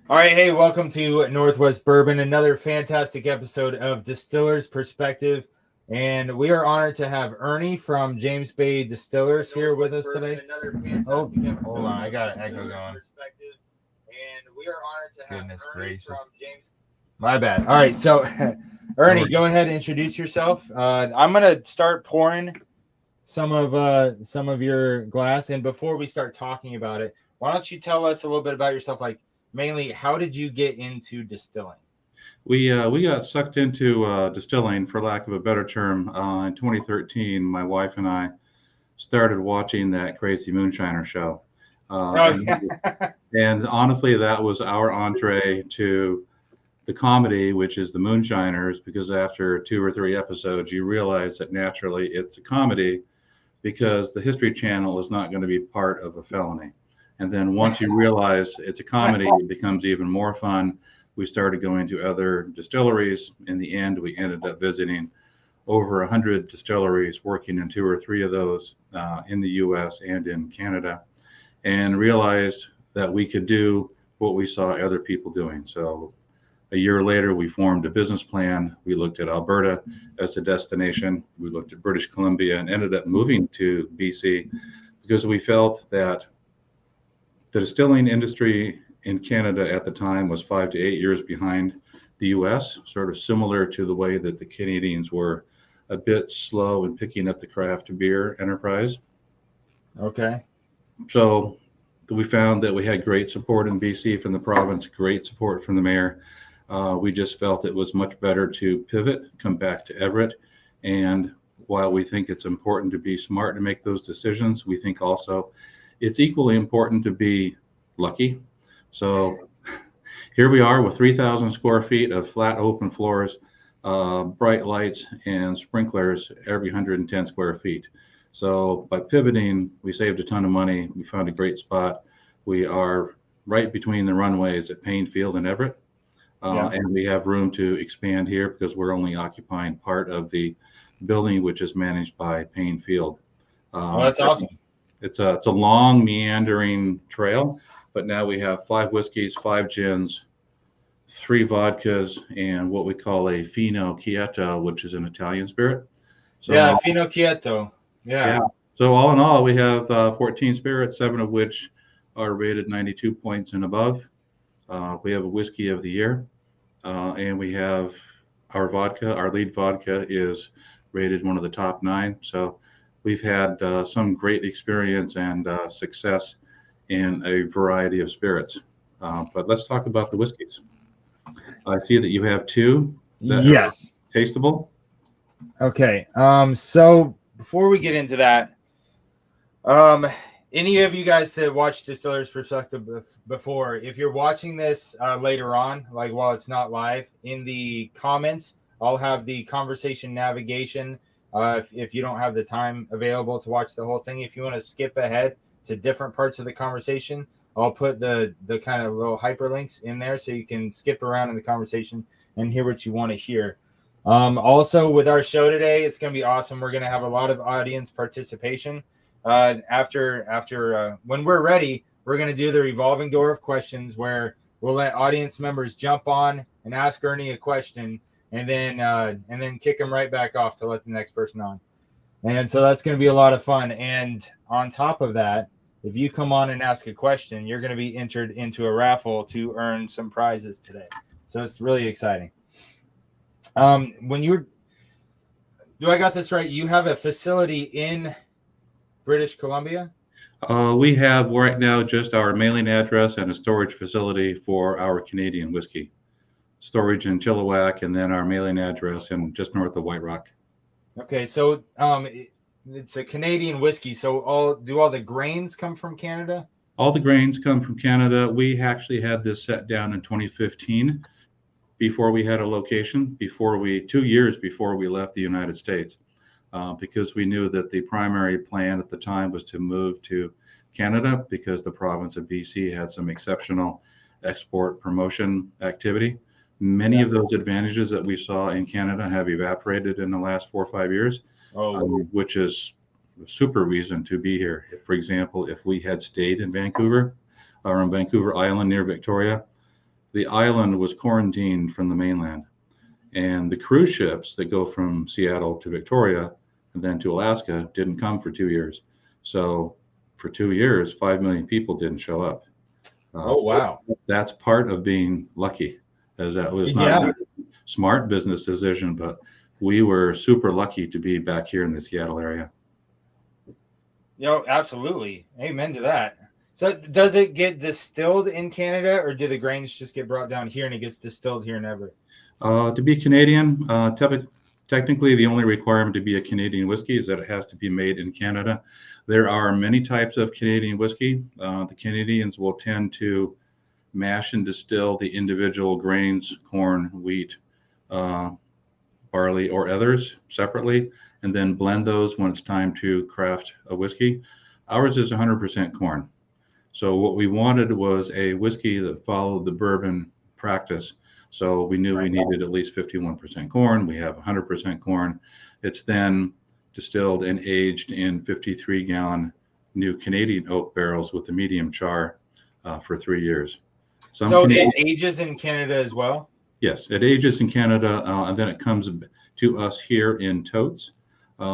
All right, hey, welcome to Northwest Bourbon, another fantastic episode of Distiller's Perspective. And we are honored to have Ernie from James Bay Distillers here with us today. Hold on, I got an echo going. And we are honored to have Ernie from James. My bad. All right, so Ernie, go ahead and introduce yourself. I'm gonna start pouring some of your glass, and before we start talking about it, why don't you tell us a little bit about yourself, like mainly how did you get into distilling? We got sucked into distilling, for lack of a better term, in 2013. My wife and I started watching that crazy moonshiner show, and honestly, that was our entree to the comedy, which is the Moonshiners. Because after 2 or 3 episodes, you realize that naturally it's a comedy, because the History Channel is not going to be part of a felony. And then once you realize it's a comedy, it becomes even more fun. We started going to other distilleries. In the end, we ended up visiting over 100 distilleries, working in 2 or 3 of those in the US and in Canada, and realized that we could do what we saw other people doing. So a year later, we formed a business plan. We looked at Alberta as a destination. We looked at British Columbia and ended up moving to BC because we felt that the distilling industry in Canada at the time was 5 to 8 years behind the US, sort of similar to the way that the Canadians were a bit slow in picking up the craft beer enterprise. Okay. So we found that we had great support in BC from the province, great support from the mayor. We just felt it was much better to pivot, come back to Everett. And while we think it's important to be smart and make those decisions, we think also it's equally important to be lucky. So here we are with 3,000 square feet of flat open floors, bright lights and sprinklers every 110 square feet. So by pivoting, we saved a ton of money. We found a great spot. We are right between the runways at Payne Field and Everett. And we have room to expand here because we're only occupying part of the building, which is managed by Payne Field. That's awesome. It's a long meandering trail, but now we have 5 whiskeys, 5 gins, 3 vodkas, and what we call a Fino Quieto, which is an Italian spirit. So, Fino Quieto. Yeah. So all in all, we have 14 spirits, 7 of which are rated 92 points and above. We have a whiskey of the year, and we have our vodka. Our lead vodka is rated one of the top 9. So we've had some great experience and success in a variety of spirits. But let's talk about the whiskeys. I see that you have 2 that are tasteable. Okay. So before we get into that, any of you guys that watched Distiller's Perspective before, if you're watching this later on, like while it's not live, in the comments, I'll have the conversation navigation. If you don't have the time available to watch the whole thing, if you want to skip ahead to different parts of the conversation, I'll put the kind of little hyperlinks in there so you can skip around in the conversation and hear what you want to hear. Also, with our show today, it's going to be awesome. We're going to have a lot of audience participation. After when we're ready, we're going to do the revolving door of questions, where we'll let audience members jump on and ask Ernie a question, and then kick them right back off to let the next person on. And so that's going to be a lot of fun. And on top of that, if you come on and ask a question, you're going to be entered into a raffle to earn some prizes today. So it's really exciting. Do I got this right? You have a facility in British Columbia? We have right now just our mailing address and a storage facility for our Canadian whiskey. Storage in Chilliwack, and then our mailing address in just north of White Rock. Okay, so it's a Canadian whiskey. So do all the grains come from Canada? All the grains come from Canada. We actually had this set down in 2015 before we had a location, 2 years before we left the United States. Because we knew that the primary plan at the time was to move to Canada, because the province of BC had some exceptional export promotion activity. Many of those advantages that we saw in Canada have evaporated in the last 4 or 5 years, which is a super reason to be here. For example, if we had stayed in Vancouver, on Vancouver Island near Victoria. The island was quarantined from the mainland, and the cruise ships that go from Seattle to Victoria and then to Alaska didn't come for 2 years. So for 2 years, 5 million people didn't show up. Oh, wow. That's part of being lucky, as that was Yeah. not a smart business decision, but we were super lucky to be back here in the Seattle area. Absolutely. Amen to that. So does it get distilled in Canada, or do the grains just get brought down here and it gets distilled here in Everett? To be Canadian, technically the only requirement to be a Canadian whiskey is that it has to be made in Canada. There are many types of Canadian whiskey. The Canadians will tend to mash and distill the individual grains, corn, wheat, barley, or others separately, and then blend those when it's time to craft a whiskey. Ours is 100% corn. So what we wanted was a whiskey that followed the bourbon practice. So we knew we needed at least 51% corn. We have 100% corn. It's then distilled and aged in 53-gallon new Canadian oak barrels with a medium char for 3 years. It ages in Canada as well? Yes, it ages in Canada, and then it comes to us here in totes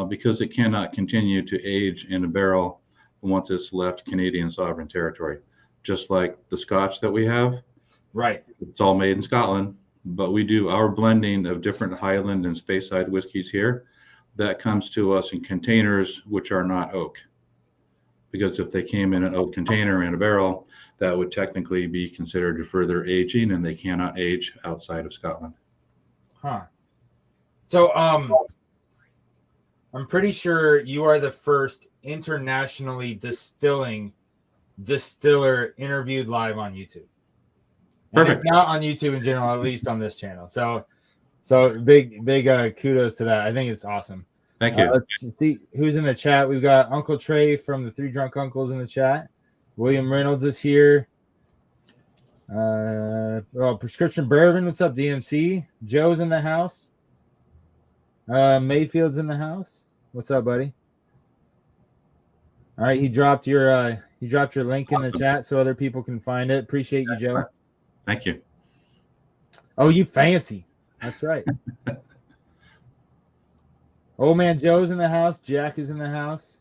because it cannot continue to age in a barrel once it's left Canadian sovereign territory. Just like the Scotch that we have. Right. It's all made in Scotland, but we do our blending of different Highland and Speyside whiskeys here. That comes to us in containers which are not oak. Because if they came in an oak container in a barrel, that would technically be considered further aging, and they cannot age outside of Scotland. Huh. So I'm pretty sure you are the first internationally distilling distiller interviewed live on YouTube. Perfect. If not on YouTube in general, at least on this channel. So big kudos to that. I think it's awesome. Thank you. Let's see who's in the chat. We've got Uncle Trey from the Three Drunk Uncles in the chat. William Reynolds is here. Prescription Bourbon. What's up, DMC? Joe's in the house. Mayfield's in the house. What's up, buddy? All right, he dropped your link in the chat so other people can find it. Appreciate you, Joe. Thank you. Oh, you fancy. That's right. Old man Joe's in the house. Jack is in the house.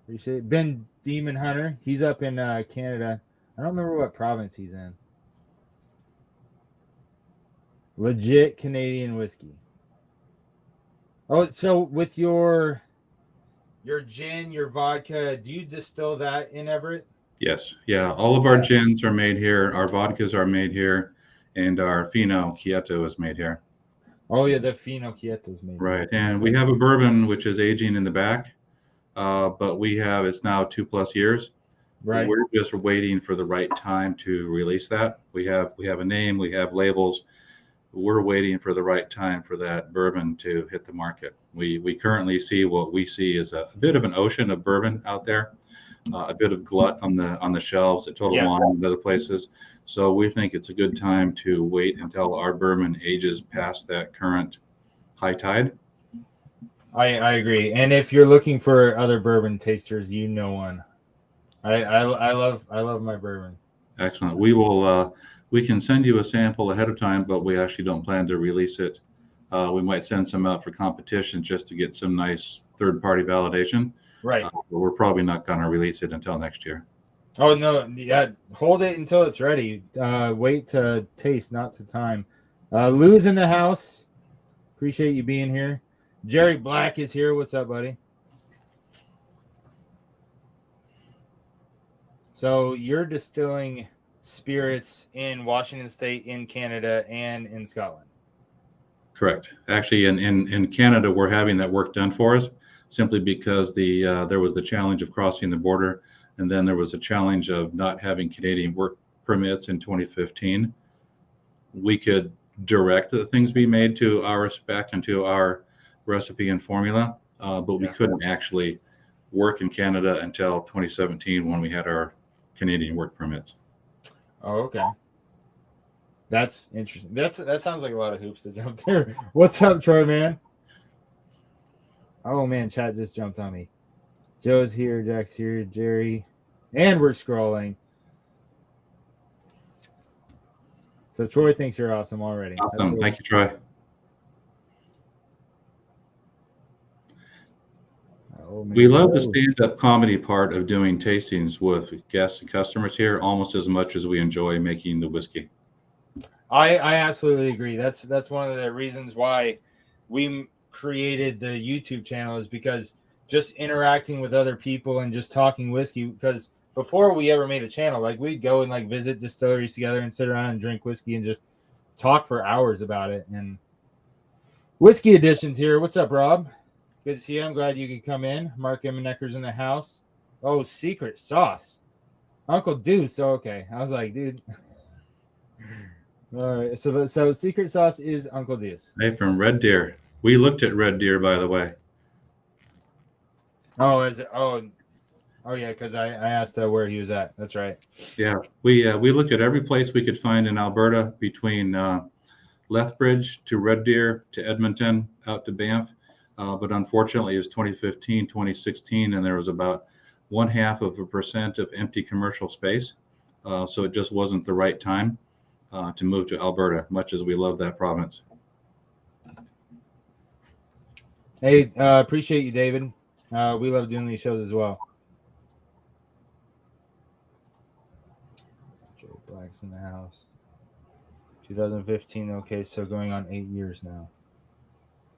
Appreciate it. Ben Demon Hunter. He's up in Canada. I don't remember what province he's in. Legit Canadian whiskey. Oh, so with your gin, your vodka, do you distill that in Everett? Yes. Yeah. All of our gins are made here. Our vodkas are made here. And our Fino Quieto is made here. Oh, yeah. The Fino Quieto is made right here. And we have a bourbon, which is aging in the back. But it's now 2+ years. Right. We're just waiting for the right time to release that. We have a name. We have labels. We're waiting for the right time for that bourbon to hit the market. We currently see what we see as a bit of an ocean of bourbon out there, a bit of glut on the shelves at Total Wine and other places. So we think it's a good time to wait until our bourbon ages past that current high tide. I agree. And if you're looking for other bourbon tasters, you know one. I love my bourbon. Excellent. We will. We can send you a sample ahead of time, but we actually don't plan to release it. We might send some out for competition just to get some nice third-party validation. Right. But we're probably not going to release it until next year. Oh, no. Yeah. Hold it until it's ready. Wait to taste, not to time. Lou's in the house. Appreciate you being here. Jerry Black is here. What's up, buddy? So you're distilling spirits in Washington State, in Canada, and in Scotland. Correct. Actually, in Canada, we're having that work done for us simply because there was the challenge of crossing the border, and then there was a challenge of not having Canadian work permits in 2015. We could direct the things be made to our spec and to our recipe and formula, but we couldn't actually work in Canada until 2017 when we had our Canadian work permits. Oh, okay. That's interesting. That sounds like a lot of hoops to jump there. What's up, Troy, man? Oh, man, chat just jumped on me. Joe's here. Jack's here. Jerry. And we're scrolling. So Troy thinks you're awesome already. Awesome. Thank you, Troy. We love the stand-up comedy part of doing tastings with guests and customers here almost as much as we enjoy making the whiskey. I absolutely agree. That's one of the reasons why we created the YouTube channel, is because just interacting with other people and just talking whiskey. Because before we ever made a channel, like we'd go and like visit distilleries together and sit around and drink whiskey and just talk for hours about it. And Whiskey Editions here. What's up, Rob? Good to see you. I'm glad you could come in. Mark Emmenecker's in the house. Oh, secret sauce. Uncle Deuce. Oh, okay. I was like, dude. All right. So secret sauce is Uncle Deuce. Hey, from Red Deer. We looked at Red Deer, by the way. Oh, is it? Oh yeah, because I asked where he was at. That's right. Yeah, we looked at every place we could find in Alberta, between Lethbridge to Red Deer to Edmonton out to Banff. But unfortunately, it was 2015, 2016, and there was about 0.5% of empty commercial space. So it just wasn't the right time to move to Alberta, much as we love that province. Hey, appreciate you, David. We love doing these shows as well. Joe Black's in the house. 2015. Okay, so going on 8 years now.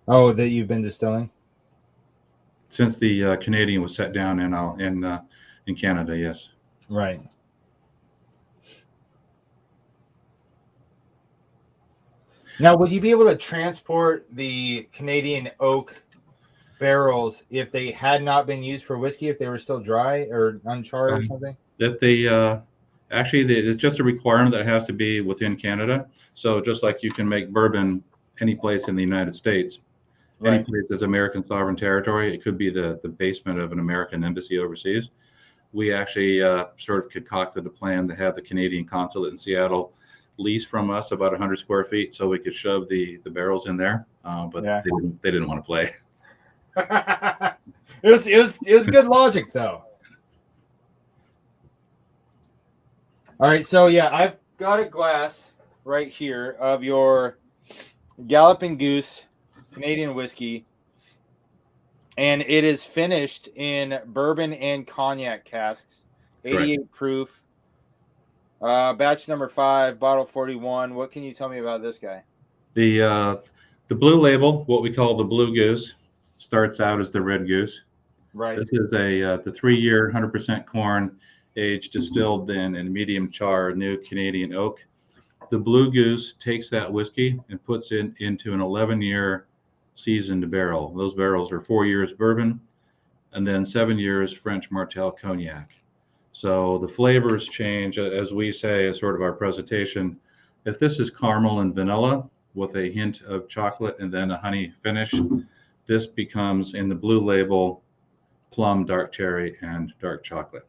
Oh, that you've been distilling? Since the Canadian was set down in Canada, yes. Right. Now, would you be able to transport the Canadian oak barrels if they had not been used for whiskey, if they were still dry or uncharred or something? That they actually, it's just a requirement that it has to be within Canada. So just like you can make bourbon any place in the United States, Right. any place that's American sovereign territory, it could be the basement of an American embassy overseas. We actually sort of concocted a plan to have the Canadian consulate in Seattle lease from us about 100 square feet so we could shove the barrels in there, but Yeah. they didn't want to play. It was good logic though. All right, so yeah, I've got a glass right here of your Galloping Goose Canadian whiskey, and it is finished in bourbon and cognac casks, 88 proof, batch number 5, bottle 41. What can you tell me about this guy? The blue label, what we call the Blue Goose, starts out as the Red Goose. Right. This is the 3-year 100% corn aged distilled in medium char new Canadian oak. The Blue Goose takes that whiskey and puts it into an 11-year seasoned barrel. Those barrels are 4 years bourbon and then 7 years French Martel cognac. So the flavors change, as we say, as sort of our presentation. If this is caramel and vanilla with a hint of chocolate and then a honey finish, this becomes, in the blue label, plum, dark cherry, and dark chocolate.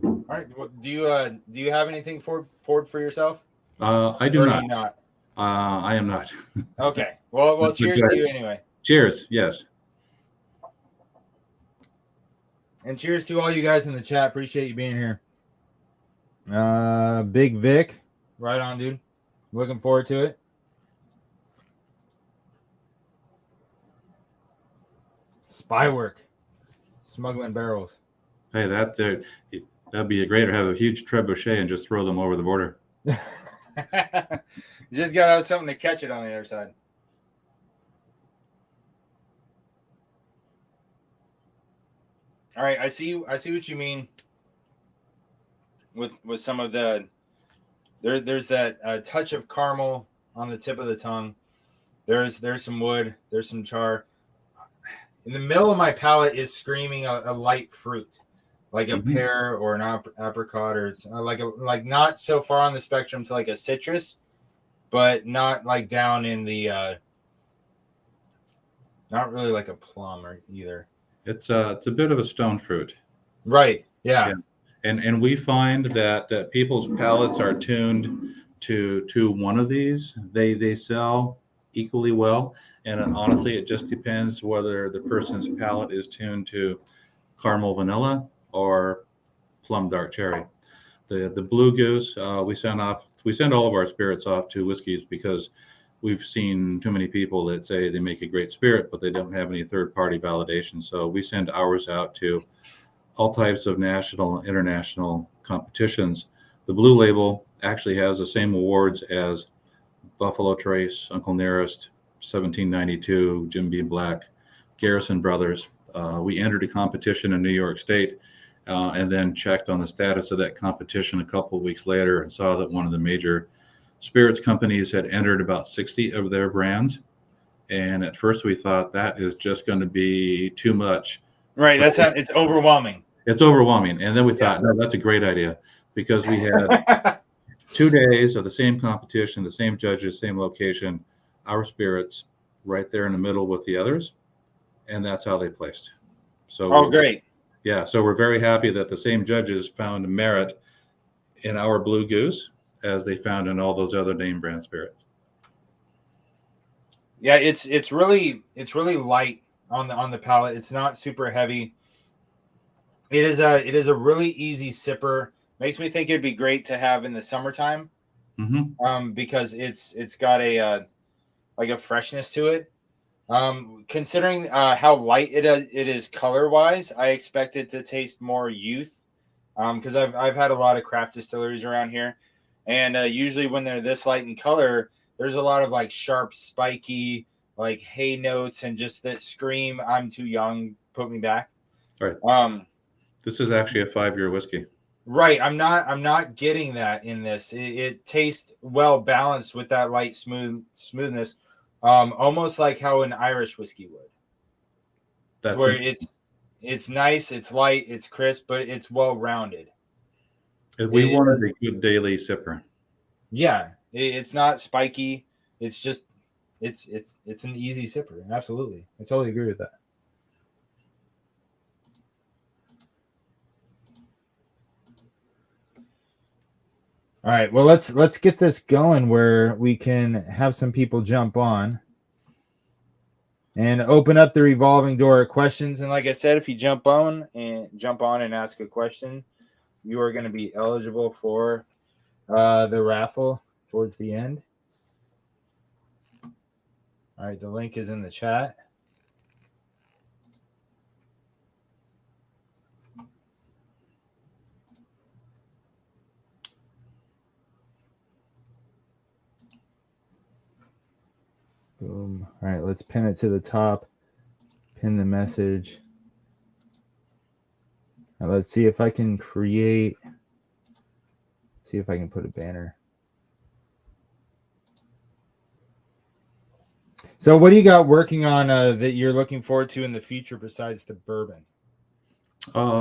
All right. Well, do you have anything poured for yourself? I do not. Not. I am not. Okay. Well, cheers to you anyway. Cheers. Yes. And cheers to all you guys in the chat. Appreciate you being here. Big Vic. Right on, dude. Looking forward to it. Spy work. Smuggling barrels. Hey, that'd be a great to have a huge trebuchet and just throw them over the border. You just gotta have something to catch it on the other side. All right, I see what you mean with some of the there's that touch of caramel on the tip of the tongue. There's some wood, there's some char. In the middle of my palate is screaming a light fruit, like a pear or an apricot, or it's like not so far on the spectrum to like a citrus, but not like down in the not really like a plum or either. It's a bit of a stone fruit. Right. Yeah. And we find that people's palates are tuned to one of these. They sell equally well. And honestly, it just depends whether the person's palate is tuned to caramel vanilla, or plum dark cherry. The Blue Goose, we send all of our spirits off to whiskeys because we've seen too many people that say they make a great spirit, but they don't have any third-party validation. So we send ours out to all types of national and international competitions. The Blue Label actually has the same awards as Buffalo Trace, Uncle Nearest, 1792, Jim Beam Black, Garrison Brothers. We entered a competition in New York State and then checked on the status of that competition a couple of weeks later and saw that one of the major spirits companies had entered about 60 of their brands. And at first we thought that is just going to be too much. Right. It's overwhelming. It's overwhelming. And then we thought, no, that's a great idea, because we had 2 days of the same competition, the same judges, same location, our spirits right there in the middle with the others. And that's how they placed. So great. Yeah. So we're very happy that the same judges found merit in our Blue Goose as they found in all those other name brand spirits. Yeah, it's really light on the palate. It's not super heavy. It is a really easy sipper. Makes me think it'd be great to have in the summertime. Mm-hmm. Because it's got a like a freshness to it. Considering how light it is color wise, I expect it to taste more youth. Because I've had a lot of craft distilleries around here, and usually when they're this light in color, there's a lot of like sharp, spiky, like hay notes, and just that scream, "I'm too young, put me back." Right. This is actually a 5-year whiskey. Right. I'm not getting that in this. It tastes well balanced with that light smoothness, almost like how an Irish whiskey would. That's where it's nice, it's light, it's crisp, but it's well rounded. We wanted a good daily sipper. Yeah, it's not spiky. It's just it's an easy sipper. Absolutely, I totally agree with that. All right, well let's get this going where we can have some people jump on and open up the revolving door of questions. And like I said, if you jump on and ask a question, you are going to be eligible for the raffle towards the end. All right, the link is in the chat. Boom. All right, let's pin it to the top. Pin the message. Now let's see if I can see if I can put a banner. So what do you got working on that you're looking forward to in the future besides the bourbon?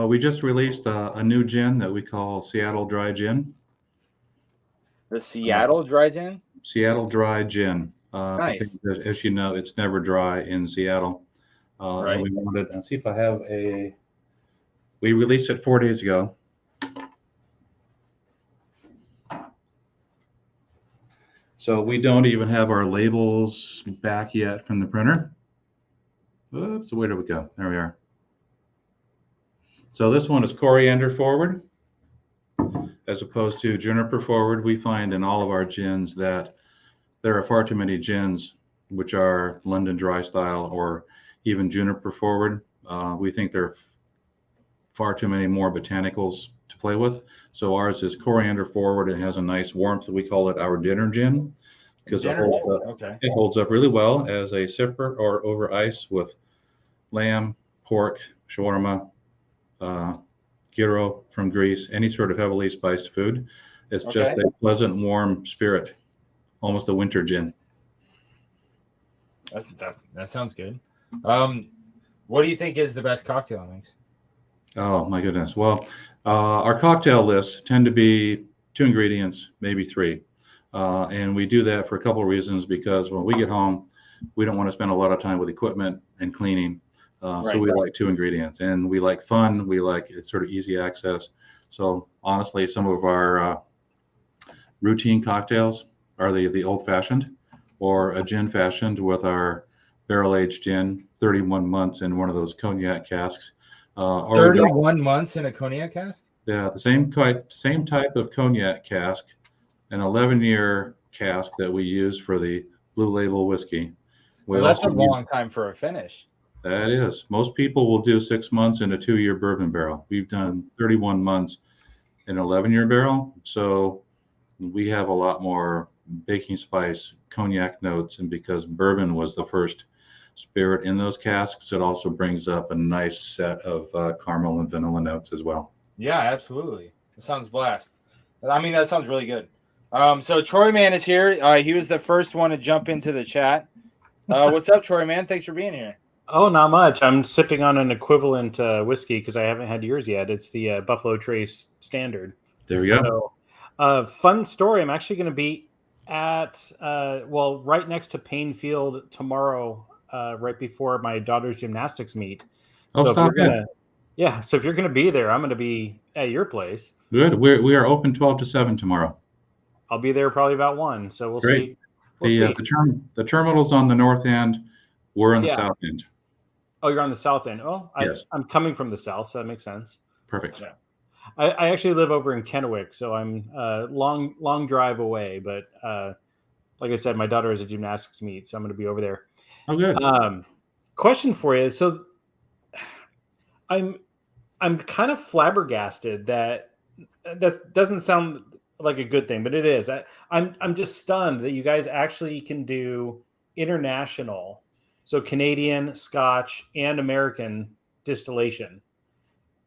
We just released a new gin that we call Seattle Dry Gin. The Seattle Dry Gin? Seattle Dry Gin. Nice. Because, as you know, it's never dry in Seattle. Right. And we wanted, and see if I have we released it 4 days ago. So we don't even have our labels back yet from the printer. Oops, where did we go? There we are. So this one is coriander forward as opposed to juniper forward. We find in all of our gins that there are far too many gins which are London dry style or even juniper forward. We think there are far too many more botanicals to play with. So ours is coriander forward. It has a nice warmth. We call it our dinner gin because it holds up really well as a sipper or over ice with lamb, pork, shawarma, gyro from Greece, any sort of heavily spiced food. It's just a pleasant, warm spirit, almost a winter gin. That sounds good. What do you think is the best cocktail mix? Oh my goodness. Well, our cocktail lists tend to be 2 ingredients, maybe 3. And we do that for a couple of reasons, because when we get home, we don't want to spend a lot of time with equipment and cleaning. So we like 2 ingredients, and we like fun. We like it's sort of easy access. So honestly, some of our routine cocktails are the old fashioned or a gin fashioned with our barrel aged gin, 31 months in one of those Cognac casks. Or 31 months in a cognac cask? yeah, the same type of cognac cask, an 11-year cask that we use for the Blue Label whiskey. We Well, that's a also long time for a finish. That is. Most people will do 6 months in a 2-year bourbon barrel. We've done 31 months in an 11-year barrel. So we have a lot more baking spice cognac notes. And because bourbon was the first spirit in those casks, it also brings up a nice set of caramel and vanilla notes as well. Yeah, absolutely. It sounds blast. I mean, that sounds really good. So Troy Man is here. He was the first one to jump into the chat. What's up, Troy Man? Thanks for being here. Oh, not much. I'm sipping on an equivalent whiskey because I haven't had yours yet. It's the Buffalo Trace Standard. There we go. So, fun story. I'm actually going to be at, right next to Painfield tomorrow, right before my daughter's gymnastics meet. Oh, so stop so if you're going to be there, I'm going to be at your place. Good. We are open 12 to 7 tomorrow. I'll be there probably about 1. So we'll Great. see. The terminal's on the north end. We're on the south end. Oh, you're on the south end. Oh, yes. I'm coming from the south, so that makes sense. Perfect. Yeah. I actually live over in Kennewick, so I'm long drive away. But like I said, my daughter has a gymnastics meet, so I'm going to be over there. Oh, good. Question for you. So I'm kind of flabbergasted that doesn't sound like a good thing, but it is. I'm just stunned that you guys actually can do international. So Canadian, Scotch, and American distillation.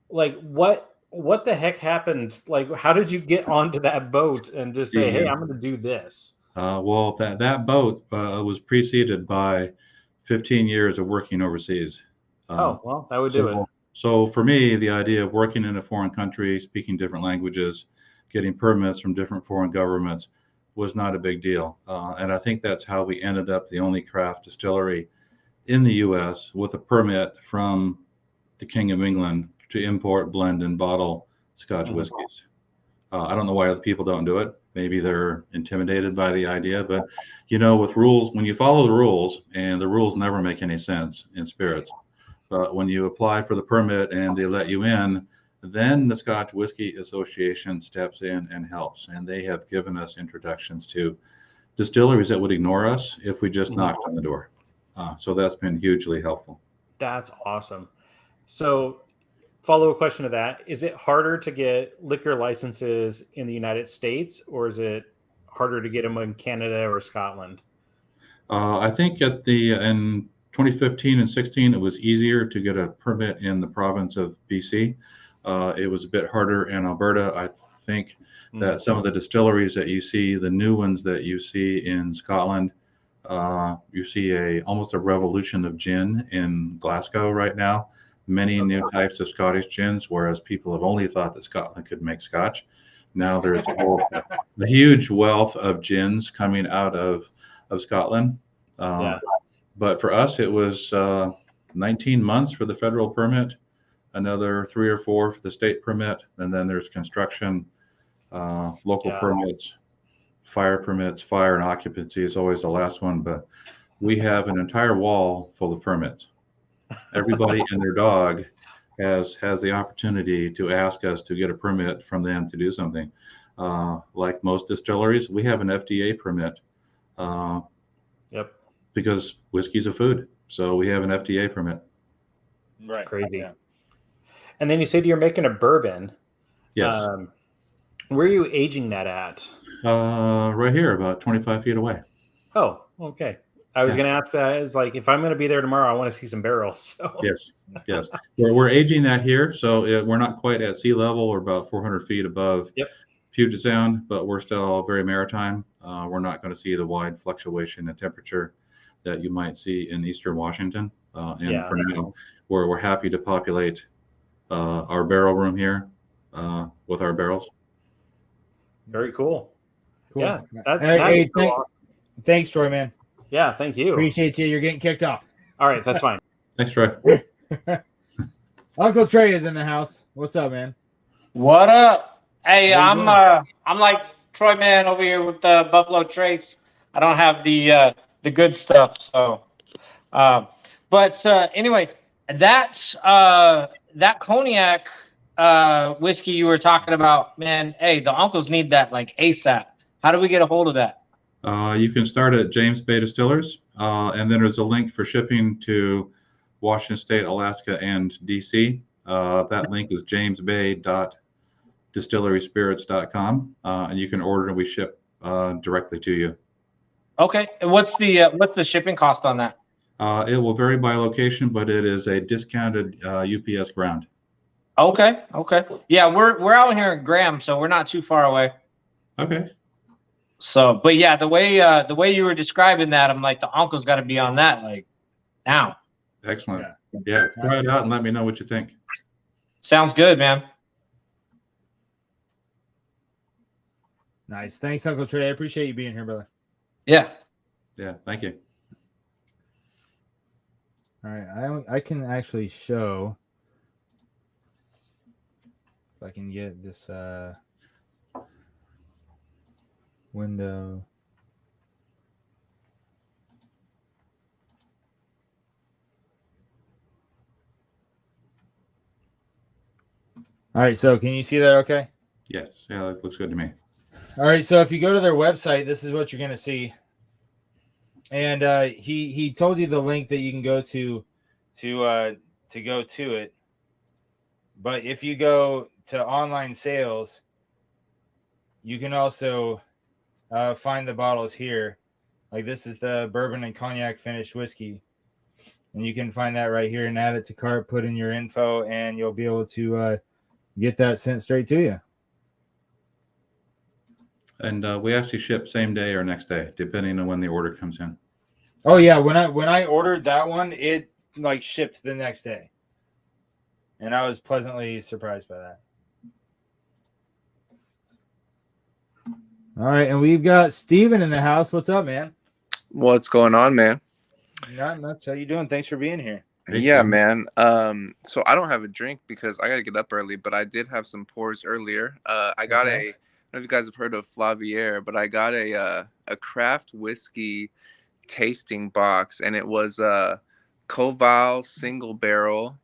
Like what the heck happened? Like, how did you get onto that boat and just say, "Hey, I'm going to do this"? Well, that boat was preceded by 15 years of working overseas. That would do it. So for me, the idea of working in a foreign country, speaking different languages, getting permits from different foreign governments was not a big deal. And I think that's how we ended up the only craft distillery in the U.S. with a permit from the King of England to import, blend, and bottle Scotch whiskeys. I don't know why other people don't do it. Maybe they're intimidated by the idea, but with rules, when you follow the rules, and the rules never make any sense in spirits, but when you apply for the permit and they let you in, then the Scotch Whisky Association steps in and helps, and they have given us introductions to distilleries that would ignore us if we just knocked on the door. So that's been hugely helpful. That's awesome. So follow-up question to that. Is it harder to get liquor licenses in the United States, or is it harder to get them in Canada or Scotland? I think in 2015 and 16, it was easier to get a permit in the province of BC. It was a bit harder in Alberta. I think that some of the distilleries that you see, the new ones that you see in Scotland, you see almost a revolution of gin in Glasgow right now. Many new types of Scottish gins, whereas people have only thought that Scotland could make Scotch. Now there's a huge wealth of gins coming out of Scotland. But for us, it was 19 months for the federal permit, another 3 or 4 for the state permit, and then there's construction, local permits, fire permits. Fire and occupancy is always the last one, but we have an entire wall full of permits. Everybody and their dog has the opportunity to ask us to get a permit from them to do something. Like most distilleries, we have an FDA permit. Because whiskey's a food, so we have an FDA permit. Right. Crazy. Yeah. And then you said you're making a bourbon. Yes. Where are you aging that at? Right here, about 25 feet away. Oh, okay. I was going to ask that. Is like, if I'm going to be there tomorrow, I want to see some barrels. So. Yes. We're aging that here, so we're not quite at sea level. We're about 400 feet above Puget Sound, but we're still very maritime. We're not going to see the wide fluctuation in temperature that you might see in Eastern Washington. For now, we're happy to populate our barrel room here with our barrels. Very cool. Yeah. Thanks, Troy, man. Yeah, thank you. Appreciate you. You're getting kicked off. All right, that's fine. Thanks, Troy. Uncle Trey is in the house. What's up, man? What up? Hey, I'm like Troy man over here with the Buffalo Trace. I don't have the good stuff. So, but anyway, that's that cognac whiskey you were talking about, man, hey, the uncles need that like ASAP. How do we get a hold of that? You can start at James Bay Distillers, and then there's a link for shipping to Washington State, Alaska, and DC. That link is jamesbay.distilleryspirits.com, and you can order and we ship directly to you. Okay, and what's the shipping cost on that? It will vary by location, but it is a discounted UPS ground. Okay. Yeah, we're out here in Graham, so we're not too far away. Okay. So, but yeah, the way you were describing that, I'm like, the uncle's got to be on that like now. Excellent. Yeah, try it out and let me know what you think. Sounds good, man. Nice. Thanks, Uncle Trey. I appreciate you being here, brother. Yeah. Yeah, thank you. All right, I can actually show if I can get this window. All right, so can you see that okay? Yes, yeah, that looks good to me. All right, so if you go to their website, this is what you're going to see. And he told you the link that you can go to go to it. But if you go to online sales, you can also find the bottles here. Like this is the bourbon and cognac finished whiskey. And you can find that right here and add it to cart, put in your info, and you'll be able to get that sent straight to you. And we actually ship same day or next day, depending on when the order comes in. Oh yeah, when I ordered that one, it like shipped the next day, and I was pleasantly surprised by that. All right, and we've got Steven in the house. What's up, man? What's going on, man? Not much. How you doing? Thanks for being here. Yeah, man. So I don't have a drink because I gotta get up early, but I did have some pours earlier. I got I don't know if you guys have heard of Flavier, but I got a craft whiskey tasting box, and it was Koval single barrel,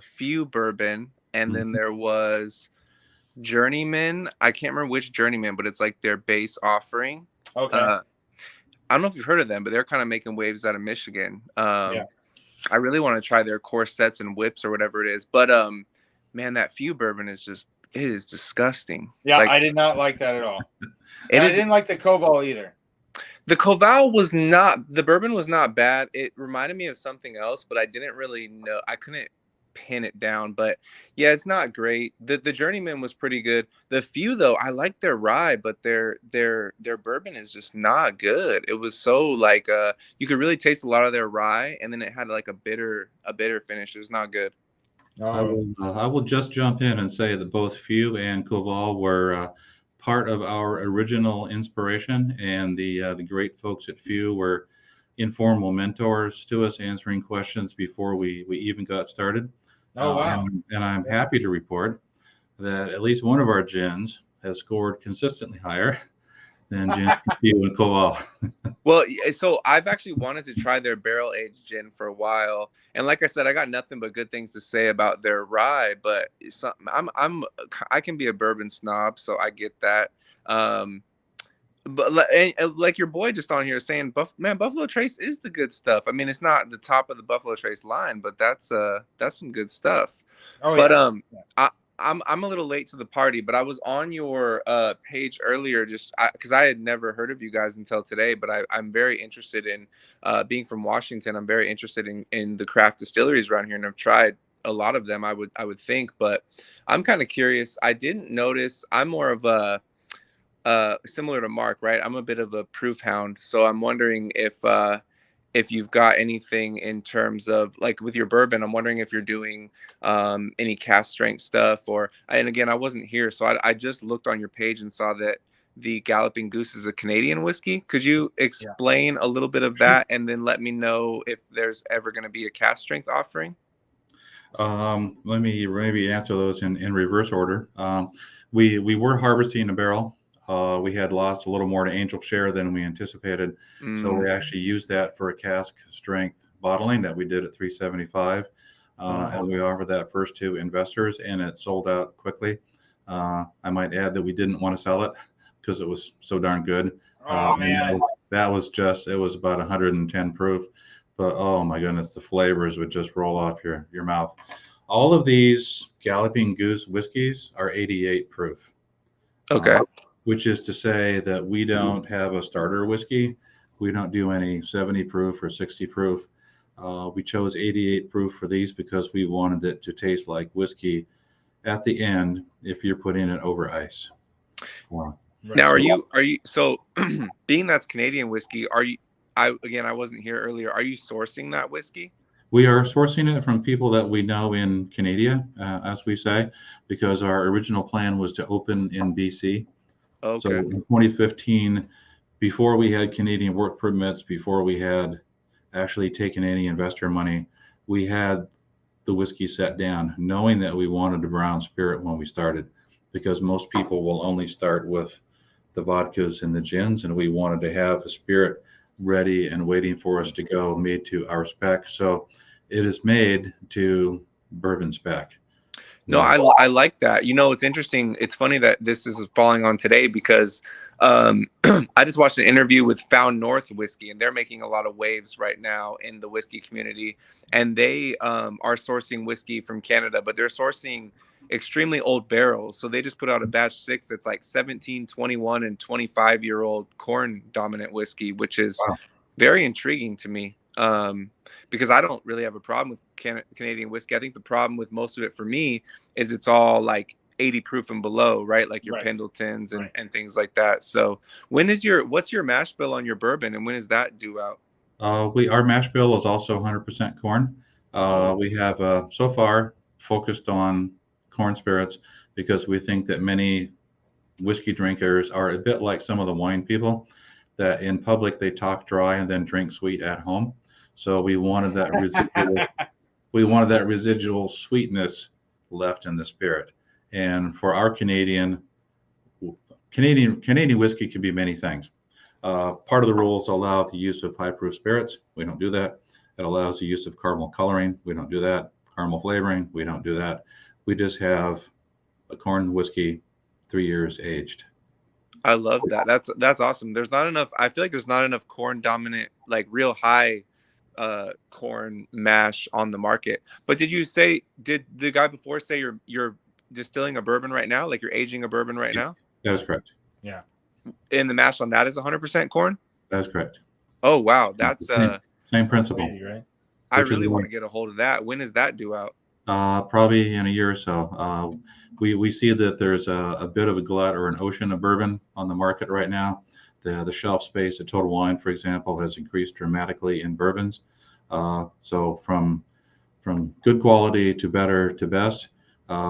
few bourbon, and then there was Journeyman. I can't remember which Journeyman, but it's like their base offering. Okay. I don't know if you've heard of them, but they're kind of making waves out of Michigan. I really want to try their corsets and whips or whatever it is, but man, that few bourbon is just, it is disgusting. Yeah, like, I did not like that at all. I didn't like the Koval either. The Koval was not, the bourbon was not bad. It reminded me of something else, but I didn't really know. I couldn't pin it down, but yeah, it's not great. The Journeyman was pretty good. The few though, I like their rye, but their bourbon is just not good. It was so like you could really taste a lot of their rye, and then it had like a bitter finish. It was not good. I will just jump in and say that both Few and Koval were part of our original inspiration, and the great folks at Few were informal mentors to us, answering questions before we even got started. Oh, wow. And I'm happy to report that at least one of our gins has scored consistently higher than gins from Few and Koval. Well, so I've actually wanted to try their barrel aged gin for a while, and like I said, I got nothing but good things to say about their rye. But I can be a bourbon snob, so I get that. But like your boy just on here saying, Buffalo Trace is the good stuff. I mean, it's not the top of the Buffalo Trace line, but that's some good stuff. Oh, but yeah. I'm a little late to the party, but I was on your page earlier just because I had never heard of you guys until today. But I'm very interested in being from Washington. I'm very interested in the craft distilleries around here, and I've tried a lot of them. I would think, but I'm kind of curious. I didn't notice. I'm more of a similar to Mark, right? I'm a bit of a proof hound, so I'm wondering if you've got anything in terms of like with your bourbon. I'm wondering if you're doing any cask strength stuff, and again, I wasn't here, so I just looked on your page and saw that the Galloping Goose is a Canadian whiskey. Could you explain a little bit of that, and then let me know if there's ever going to be a cask strength offering? Let me maybe answer those in reverse order. We were harvesting a barrel. We had lost a little more to Angel Share than we anticipated. So we actually used that for a cask strength bottling that we did at 375. and we offered that first to investors, and it sold out quickly. I might add that we didn't want to sell it because it was so darn good. Oh man, that was it was about 110 proof, but oh my goodness, the flavors would just roll off your mouth. All of these Galloping Goose whiskeys are 88 proof. Okay. Which is to say that we don't have a starter whiskey. We don't do any 70 proof or 60 proof. We chose 88 proof for these because we wanted it to taste like whiskey at the end if you're putting it over ice. Wow. Now, are you so being that's Canadian whiskey? I wasn't here earlier. Are you sourcing that whiskey? We are sourcing it from people that we know in Canada, as we say, because our original plan was to open in BC. Okay. So in 2015, before we had Canadian work permits, before we had actually taken any investor money, we had the whiskey set down, knowing that we wanted a brown spirit when we started, because most people will only start with the vodkas and the gins, and we wanted to have a spirit ready and waiting for us to go, made to our spec. So it is made to bourbon spec. No, I like that. It's interesting. It's funny that this is falling on today because I just watched an interview with Found North Whiskey, and they're making a lot of waves right now in the whiskey community. And they are sourcing whiskey from Canada, but they're sourcing extremely old barrels. So they just put out a batch 6 that's like 17, 21, and 25-year-old corn dominant whiskey, which is very intriguing to me. Because I don't really have a problem with Canadian whiskey. I think the problem with most of it for me is it's all like 80 proof and below, right? Like your Pendletons and things like that. So what's your mash bill on your bourbon, and when is that due out? Our mash bill is also 100% corn. We have so far focused on corn spirits because we think that many whiskey drinkers are a bit like some of the wine people, that in public they talk dry and then drink sweet at home. So we wanted that residual sweetness left in the spirit. And for our Canadian whiskey can be many things. Part of the rules allow the use of high proof spirits. We don't do that. It allows the use of caramel coloring. We don't do that. Caramel flavoring. We don't do that. We just have a corn whiskey, 3 years aged. I love that. That's awesome. I feel like there's not enough corn dominant, like real high corn mash on the market. But did the guy before say you're distilling a bourbon right now, like you're aging a bourbon right now? That is correct. Yeah. And the mash on that is 100% corn? That is correct. Oh wow, that's same principle. Right? I really want to get a hold of that. When is that due out? Probably in a year or so. We see that there's a bit of a glut or an ocean of bourbon on the market right now. The shelf space at Total Wine, for example, has increased dramatically in bourbons. So from good quality to better to best,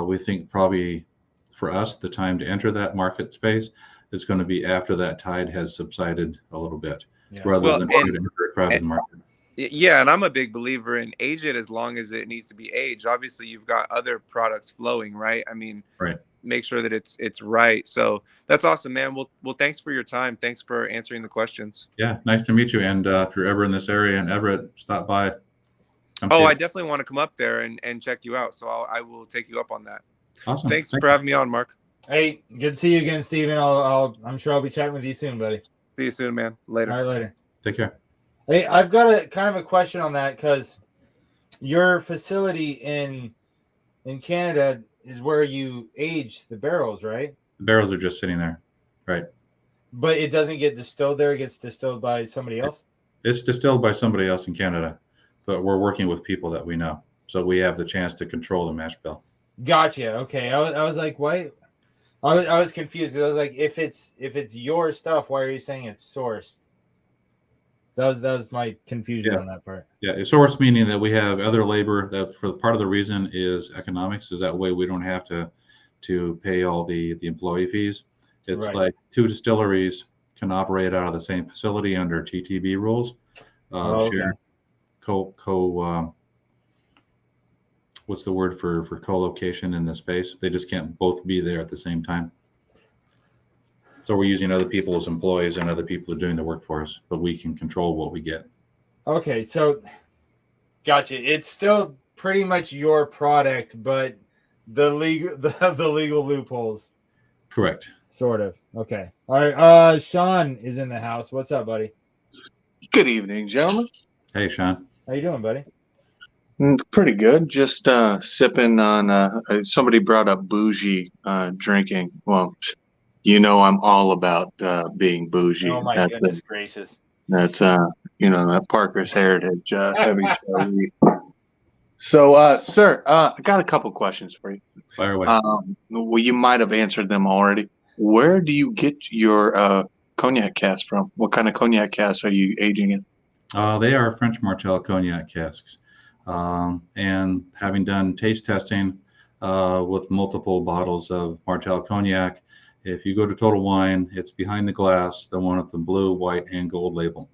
we think probably for us the time to enter that market space is going to be after that tide has subsided a little bit, rather than enter a crowded market. Yeah, and I'm a big believer in age it as long as it needs to be aged. Obviously, you've got other products flowing, right? I mean, make sure that it's right. So that's awesome, man. Well, thanks for your time. Thanks for answering the questions. Yeah, nice to meet you. And if you're ever in this area in Everett, stop by. I definitely want to come up there and check you out. So I will take you up on that. Awesome. Thanks for having me on, Mark. Hey, good to see you again, Steven. I'm sure I'll be chatting with you soon, buddy. See you soon, man. Later. All right, later. Take care. Hey, I've got a kind of a question on that because your facility in Canada is where you age the barrels, right? The barrels are just sitting there, right? But it doesn't get distilled there. It gets distilled by somebody else? It's distilled by somebody else in Canada, but we're working with people that we know. So we have the chance to control the mash bill. Gotcha. Okay. I was like, why? I was confused. I was like, if it's your stuff, why are you saying it's sourced? That was my confusion on that part. Yeah, it's sourced meaning that we have other labor. That for part of the reason is economics. Is that way we don't have to pay all the employee fees. It's like two distilleries can operate out of the same facility under TTB rules. Share what's the word for co-location in this space? They just can't both be there at the same time. So we're using other people as employees and other people are doing the work for us, but we can control what we get. Okay, so gotcha. It's still pretty much your product, but the legal loopholes. Correct. Sort of. Okay. All right. Sean is in the house. What's up, buddy? Good evening, gentlemen. Hey, Sean. How you doing, buddy? Pretty good. Just sipping on. Somebody brought up bougie drinking. Well, I'm all about being bougie. Oh my goodness gracious! That's that Parker's Heritage heavy show. So, sir, I got a couple questions for you. Fire away. Well, you might have answered them already. Where do you get your cognac cask from? What kind of cognac cask are you aging in? They are French Martel cognac casks. And having done taste testing with multiple bottles of Martel cognac, if you go to Total Wine, it's behind the glass, the one with the blue, white, and gold label.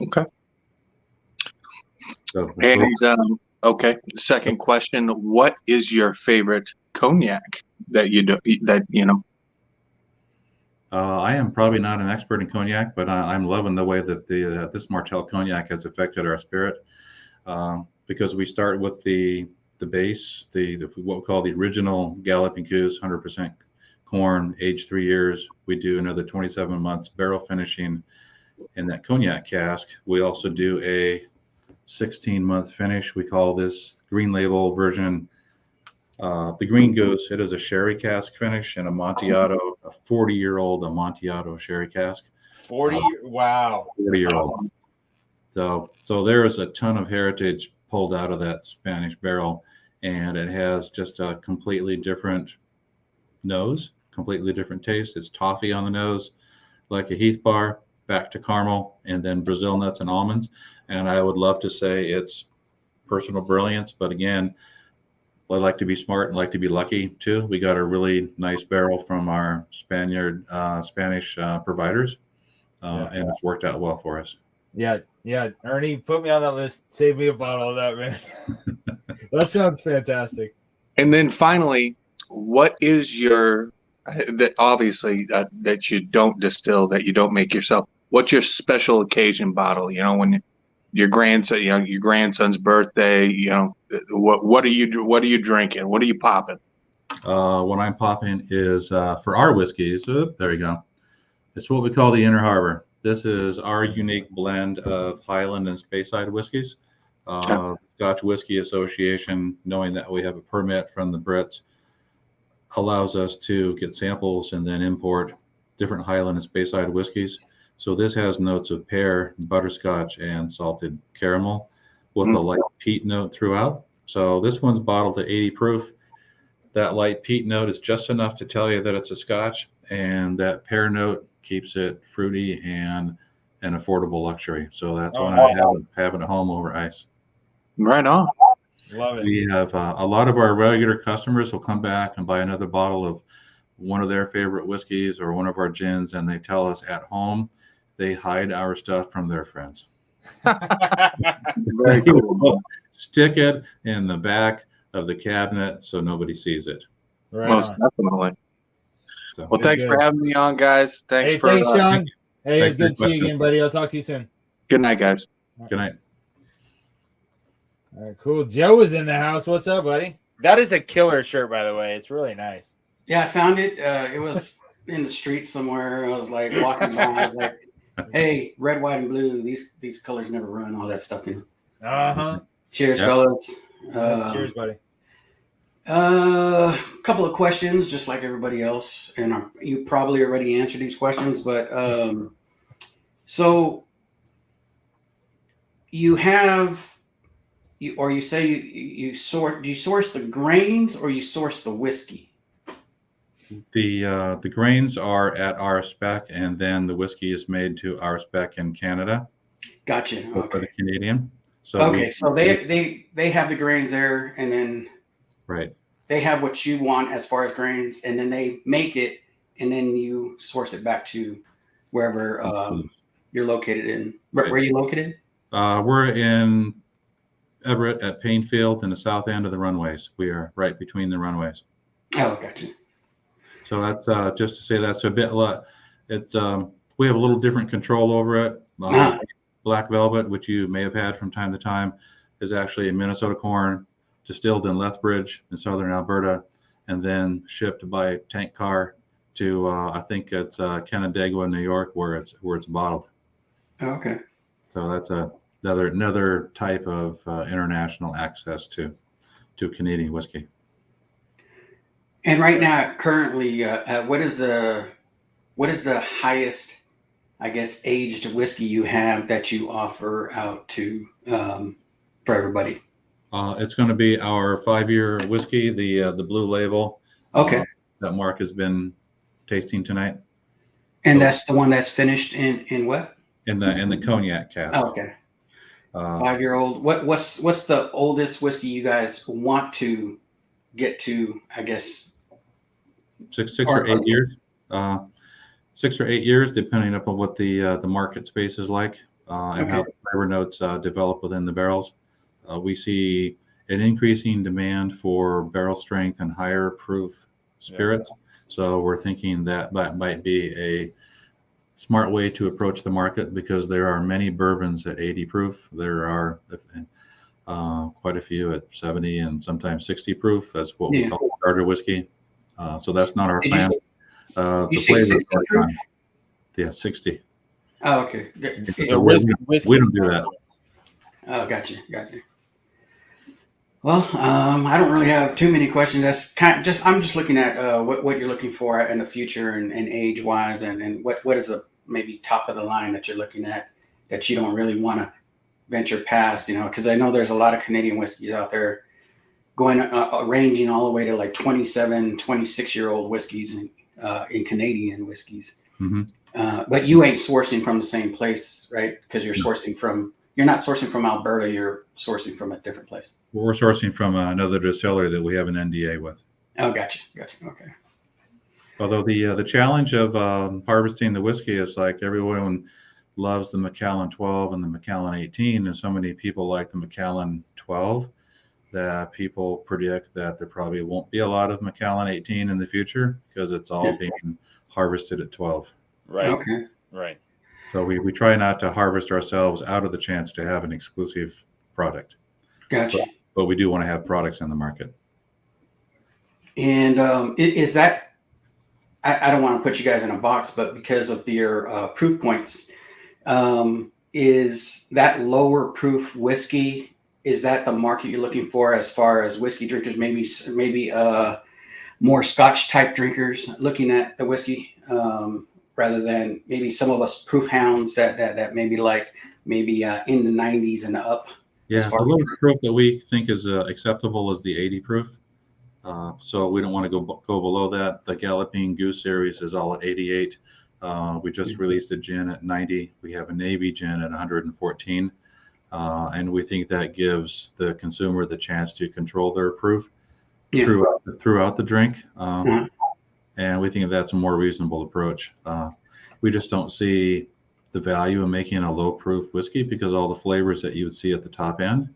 Okay. So, And okay, second question: what is your favorite cognac that you do? I am probably not an expert in cognac, but I'm loving the way that this Martel cognac has affected our spirit, because we start with the base, what we call the original Galloping Goose, 100% corn, aged 3 years. We do another 27 months barrel finishing in that cognac cask. We also do a 16-month finish. We call this green label version the Green Goose. It is a sherry cask finish and Amontillado, a 40-year-old Amontillado sherry cask. 40. Wow. 40-year-old. Awesome. So there is a ton of heritage pulled out of that Spanish barrel, and it has just a completely different nose, completely different taste. It's toffee on the nose, like a Heath bar, back to caramel, and then Brazil nuts and almonds. And I would love to say it's personal brilliance, but again, I like to be smart and like to be lucky too. We got a really nice barrel from our Spanish providers, and it's worked out well for us. Yeah. Ernie, put me on that list. Save me a bottle of that, man. That sounds fantastic. And then finally, what is your that obviously that you don't distill, that you don't make yourself? What's your special occasion bottle? When your grandson, your grandson's birthday. What are you drinking? What are you popping? What I'm popping is for our whiskeys. There you go. It's what we call the Inner Harbor. This is our unique blend of Highland and Speyside whiskeys. Scotch Whisky Association, knowing that we have a permit from the Brits, allows us to get samples and then import different Highland and Speyside whiskeys. So this has notes of pear, butterscotch, and salted caramel with a light peat note throughout. So this one's bottled to 80 proof. That light peat note is just enough to tell you that it's a Scotch, and that pear note keeps it fruity and an affordable luxury. So that's why I have it at home over ice. Right on. Love it. We have a lot of our regular customers will come back and buy another bottle of one of their favorite whiskeys or one of our gins, and they tell us at home they hide our stuff from their friends. Very cool. Stick it in the back of the cabinet so nobody sees it. Right Most on. definitely. So, Well, thanks for having me on, guys. Thanks for Thanks, Sean. Hey, Thanks it's good to for see you again, buddy. I'll talk to you soon. Good night, guys. good night. All right, cool. Joe is in the house. What's up, buddy? That is a killer shirt, by the way. It's really nice. Yeah, I found it. It was in the street somewhere. I was like walking by, I was like, hey, red, white, and blue. These colors never run. All that stuff. Cheers, fellas. Cheers, buddy. A couple of questions, just like everybody else, and you probably already answered these questions, but so you have you say you source the grains or you source the whiskey? The grains are at our spec, and then the whiskey is made to our spec in Canada. Gotcha. For the Okay. Canadian. So So they have the grains there, and then right. they have what you want as far as grains, and then they make it, and then you source it back to wherever you're located in. Where are you located? We're in Everett at Painfield in the south end of the runways. We are right between the runways. Oh, gotcha. So that's just to say that's a bit. It's we have a little different control over it. Black velvet, which you may have had from time to time, is actually a Minnesota corn distilled in Lethbridge in southern Alberta, and then shipped by tank car to I think it's Canandaigua, New York, where it's bottled. Okay. So that's another type of international access to Canadian whiskey. And right now, currently, what is the highest, I guess, aged whiskey you have that you offer out to for everybody? It's going to be our 5-year whiskey, the Blue Label. Okay. That Mark has been tasting tonight. And that's the one that's finished in what? In the cognac cask. Oh, okay. 5-year-old. What's the oldest whiskey you guys want to get to? I guess six or 8 years. 6 or 8 years, depending upon what the market space is like and how the flavor notes develop within the barrels. We see an increasing demand for barrel strength and higher proof spirits. Yeah. So we're thinking that might be a smart way to approach the market, because there are many bourbons at 80 proof. There are quite a few at 70 and sometimes 60 proof. That's what we call starter whiskey. So that's not our plan. You say 60 proof? Yeah, 60. Oh, okay. We don't do that. Oh, gotcha. Well, I don't really have too many questions. That's I'm just looking at what you're looking for in the future and age wise, and what is the maybe top of the line that you're looking at that you don't really want to venture past, because I know there's a lot of Canadian whiskeys out there going ranging all the way to like 27, 26-year-old whiskeys in Canadian whiskeys. Mm-hmm. But you ain't sourcing from the same place, right? Because you're not sourcing from Alberta, you're sourcing from a different place. Well, we're sourcing from another distillery that we have an NDA with. Oh, gotcha. Okay. Although the challenge of harvesting the whiskey is like everyone loves the Macallan 12 and the Macallan 18, and so many people like the Macallan 12 that people predict that there probably won't be a lot of Macallan 18 in the future, because it's all being harvested at 12. Right. Okay. Right. So we try not to harvest ourselves out of the chance to have an exclusive product. Gotcha. But we do want to have products in the market. And is that, I don't want to put you guys in a box, but because of your proof points, is that lower proof whiskey, is that the market you're looking for as far as whiskey drinkers, maybe more Scotch type drinkers looking at the whiskey, rather than maybe some of us proof hounds that maybe in the 90s and up? Yeah, the lower proof that we think is acceptable is the 80 proof. So we don't want to go below that. The Galloping Goose series is all at 88. We just released a gin at 90. We have a Navy gin at 114. And we think that gives the consumer the chance to control their proof throughout the drink. And we think that's a more reasonable approach. We just don't see the value in making a low proof whiskey, because all the flavors that you would see at the top end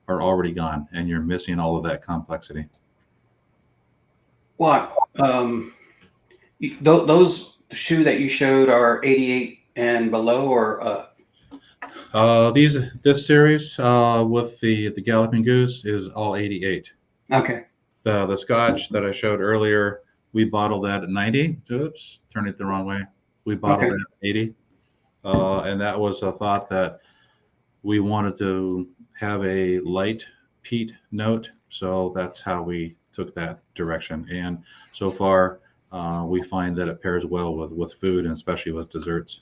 are already gone, and you're missing all of that complexity. Well, those shoe that you showed are 88 and below, or this series with the Galloping Goose is all 88. Okay. The Scotch that I showed earlier, we bottled that at 90. Oops, turned it the wrong way. We bottled it at 80. And that was a thought that we wanted to have a light peat note. So that's how we took that direction. And so far, we find that it pairs well with food, and especially with desserts.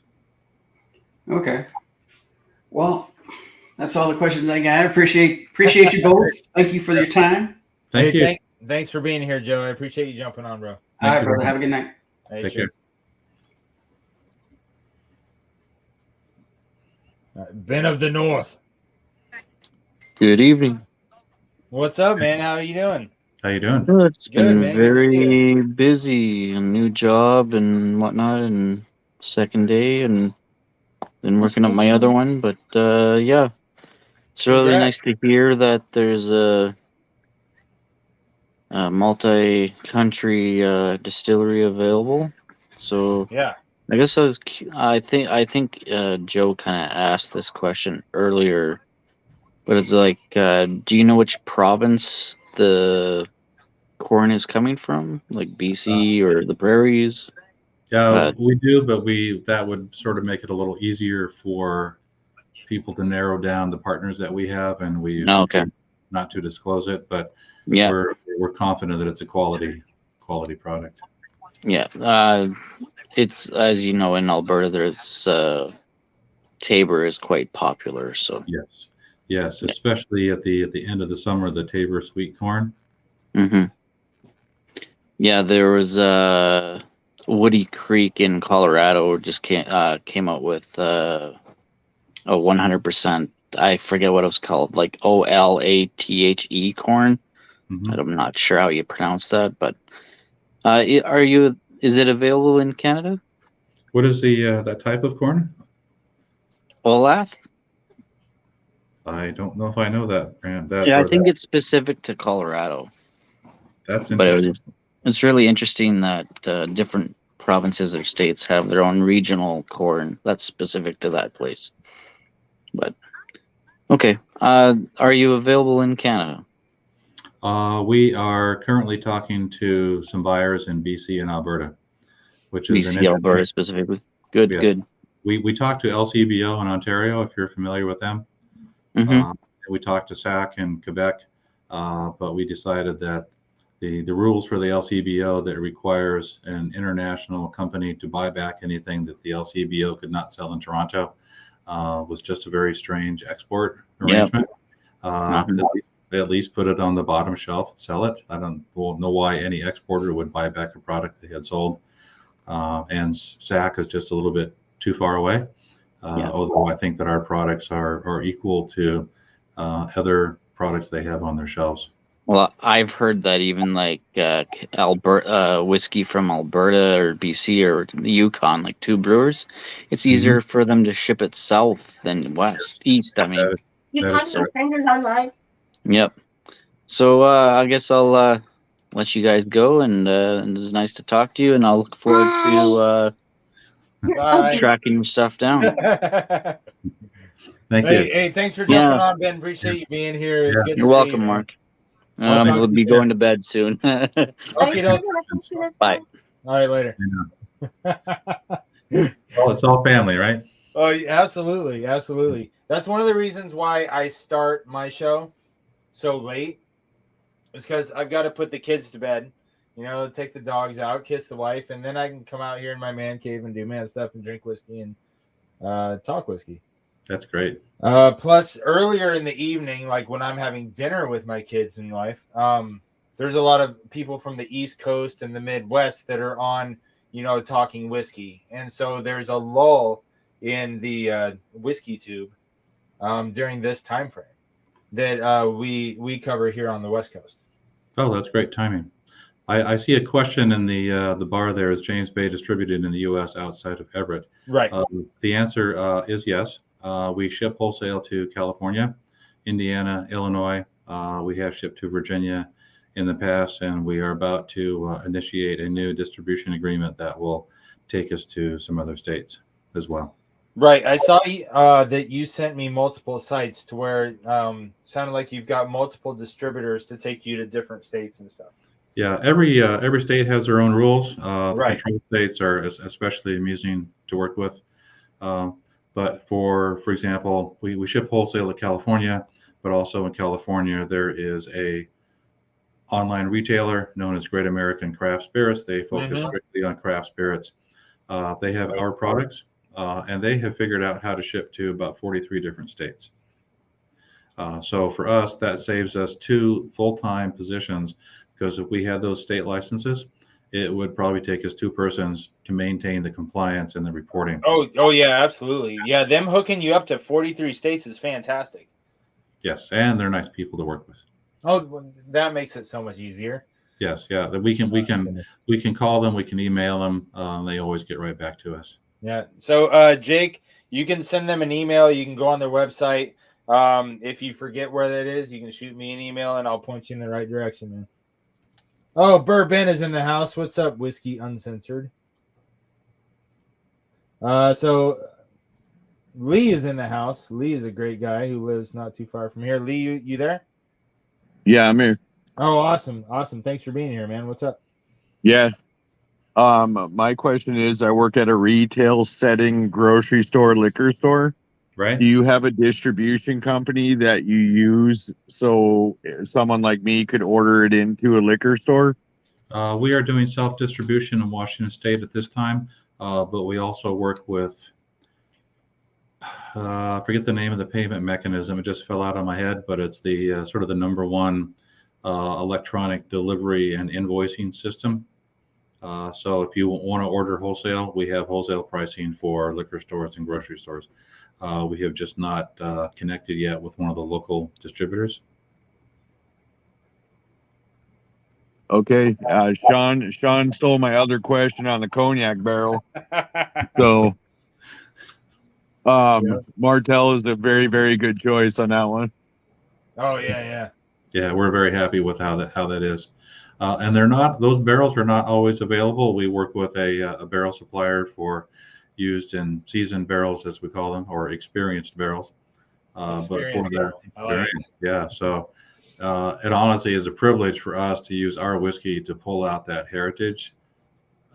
Okay. Well, that's all the questions I got. I appreciate you both. Thank you for your time. Thank you. Thanks for being here, Joe. I appreciate you jumping on, bro. All right, brother. Have a good night. Hey, Take care. Ben of the North. Good evening. What's up, man? How are you doing? How you doing? Good. It's been man. very busy, a new job and whatnot, and second day, and then working up my other one. But yeah, it's really nice to hear that there's a multi-country distillery available. So yeah, I guess I think Joe kind of asked this question earlier But it's like, do you know which province the corn is coming from? Like BC or the prairies? Yeah, we do, but that would sort of make it a little easier for people to narrow down the partners that we have, and we Okay. not to disclose it, but Yeah. we're confident that it's a quality product. Yeah. It's, as you know, in Alberta, there's Tabor is quite popular. So Yes, Yeah. especially at the end of the summer, the Tabor sweet corn. Yeah, there was Woody Creek in Colorado just came out with a 100%. I forget what it was called, like OLATHE corn. I'm not sure how you pronounce that, but is it available in Canada? What is the that type of corn? Olath? I don't know if I know that brand. Yeah, I think it's specific to Colorado. That's But interesting. it's really interesting that different provinces or states have their own regional corn that's specific to that place. But okay, are you available in Canada? We are currently talking to some buyers in BC and Alberta, which is BC, Alberta specifically. Good, Yes. good. We talked to LCBO in Ontario, if you're familiar with them. We talked to SAC in Quebec, but we decided that the rules for the LCBO that requires an international company to buy back anything that the LCBO could not sell in Toronto was just a very strange export arrangement. At least put it on the bottom shelf and sell it. I don't know why any exporter would buy back a product they had sold. And SAC is just a little bit too far away. Although I think that our products are equal to other products they have on their shelves. Well, I've heard that even like Alberta whiskey from Alberta or BC or the Yukon, like two brewers, it's easier for them to ship it south than east. I mean, You find your fingers online. Yep. So I guess I'll let you guys go, and it was nice to talk to you, and I'll look forward to tracking your stuff down. Thank you. Hey, thanks for jumping on, Ben. Appreciate you being here. It's good to You're see welcome, you, Mark. We'll be going to bed soon. Okay, Bye. All right, later. Well, it's all family, right? Oh, absolutely, absolutely. That's one of the reasons why I start my show so late. It's because I've got to put the kids to bed, take the dogs out, kiss the wife, and then I can come out here in my man cave and do man stuff and drink whiskey and talk whiskey. That's great. Plus, earlier in the evening, like when I'm having dinner with my kids and wife, there's a lot of people from the East Coast and the Midwest that are on, talking whiskey. And so there's a lull in the whiskey tube during this time frame that we cover here on the West Coast. Oh, that's great timing. I see a question in the bar there. Is James Bay distributed in the U.S. outside of Everett? Right. The answer is yes. We ship wholesale to California, Indiana, Illinois. We have shipped to Virginia in the past, and we are about to initiate a new distribution agreement that will take us to some other states as well. Right. I saw that you sent me multiple sites to where sounded like you've got multiple distributors to take you to different states and stuff. Yeah, every state has their own rules. The Right. control states are especially amusing to work with. But for example, we ship wholesale to California, but also in California there is a online retailer known as Great American Craft Spirits. They focus strictly on craft spirits. They have our products, and they have figured out how to ship to about 43 different states. So for us, that saves us 2 full-time positions, because if we had those state licenses, it would probably take us 2 persons to maintain the compliance and the reporting. Oh yeah, absolutely. Yeah, them hooking you up to 43 states is fantastic. Yes, and they're nice people to work with. Oh, that makes it so much easier. Yes, yeah. We can call them, we can email them. They always get right back to us. Yeah. So Jake, you can send them an email. You can go on their website. If you forget where that is, you can shoot me an email and I'll point you in the right direction, man. Oh, Bourbon is in the house. What's up, Whiskey Uncensored? So Lee is in the house. Lee is a great guy who lives not too far from here. Lee, you there? Yeah, I'm here. Oh, awesome. Thanks for being here, man. What's up? Yeah. My question is, I work at a retail setting grocery store, liquor store. Right. Do you have a distribution company that you use so someone like me could order it into a liquor store? We are doing self-distribution in Washington State at this time, but we also work with, I forget the name of the payment mechanism. It just fell out of my head, but it's the sort of the number one electronic delivery and invoicing system. So if you want to order wholesale, we have wholesale pricing for liquor stores and grocery stores. We have just not connected yet with one of the local distributors. Okay. Sean stole my other question on the cognac barrel. So Martell is a very, very good choice on that one. Oh, yeah. Yeah, we're very happy with how that is. And those barrels are not always available. We work with a barrel supplier for used in seasoned barrels, as we call them, or experienced barrels. But for their experience, yeah. So it honestly is a privilege for us to use our whiskey to pull out that heritage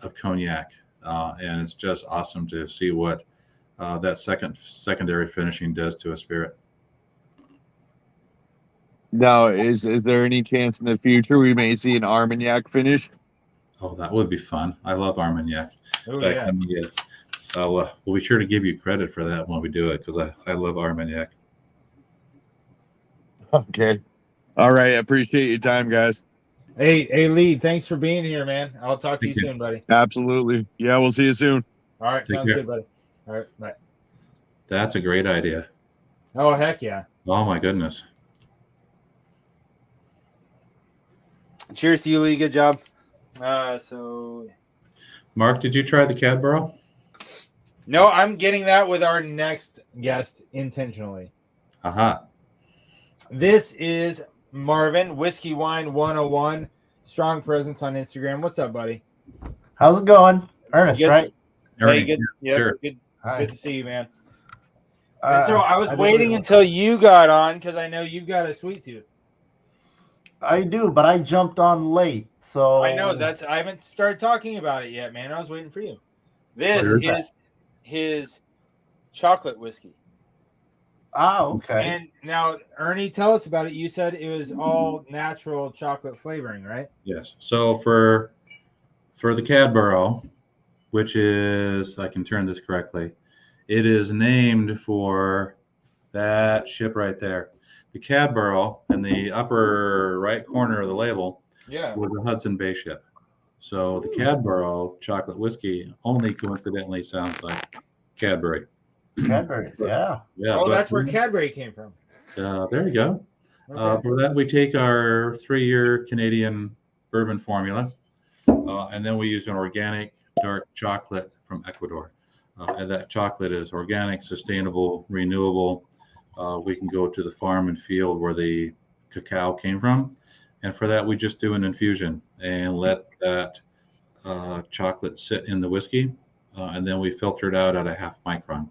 of cognac, and it's just awesome to see what that secondary finishing does to a spirit. Now, is there any chance in the future we may see an Armagnac finish? Oh, that would be fun. I love Armagnac. Oh, yeah. We'll be sure to give you credit for that when we do it, because I love Armagnac. Okay. All right. I appreciate your time, guys. Hey, Lee, thanks for being here, man. I'll talk to you soon, buddy. Absolutely. Yeah, we'll see you soon. All right. Sounds good, buddy. All right. Bye. That's a great idea. Oh, heck yeah. Oh, my goodness. Cheers to you, Lee. Good job. So, Mark, did you try the Cadboro? no, I'm getting that with our next guest intentionally. Aha. This is Marvin, Whiskey Wine 101. Strong presence on Instagram. What's up, buddy? How's it going? Ernest, Good. right? Hey, good. Yeah, Sure. good. Hi. Good to see you, man. And so I was I waiting do- until you got on because I know you've got a sweet tooth. I do, but I jumped on late, so I know I haven't started talking about it yet, man. I was waiting for you. This What is his chocolate whiskey. okay. And now, Ernie, tell us about it. You said it was all natural chocolate flavoring, right? Yes. So for the Cadboro, which is, I can turn this correctly, it is named for that ship right there. The Cadboro in the upper right corner of the label was a Hudson Bay ship. So the Cadboro chocolate whiskey only coincidentally sounds like Cadbury. Cadbury, yeah. Yeah. Oh, that's where Cadbury came from. There you go. Okay. For that, we take our 3-year Canadian bourbon formula, and then we use an organic dark chocolate from Ecuador. And that chocolate is organic, sustainable, renewable. We can go to the farm and field where the cacao came from. And for that, we just do an infusion and let that chocolate sit in the whiskey. And then we filter it out at a 0.5 micron.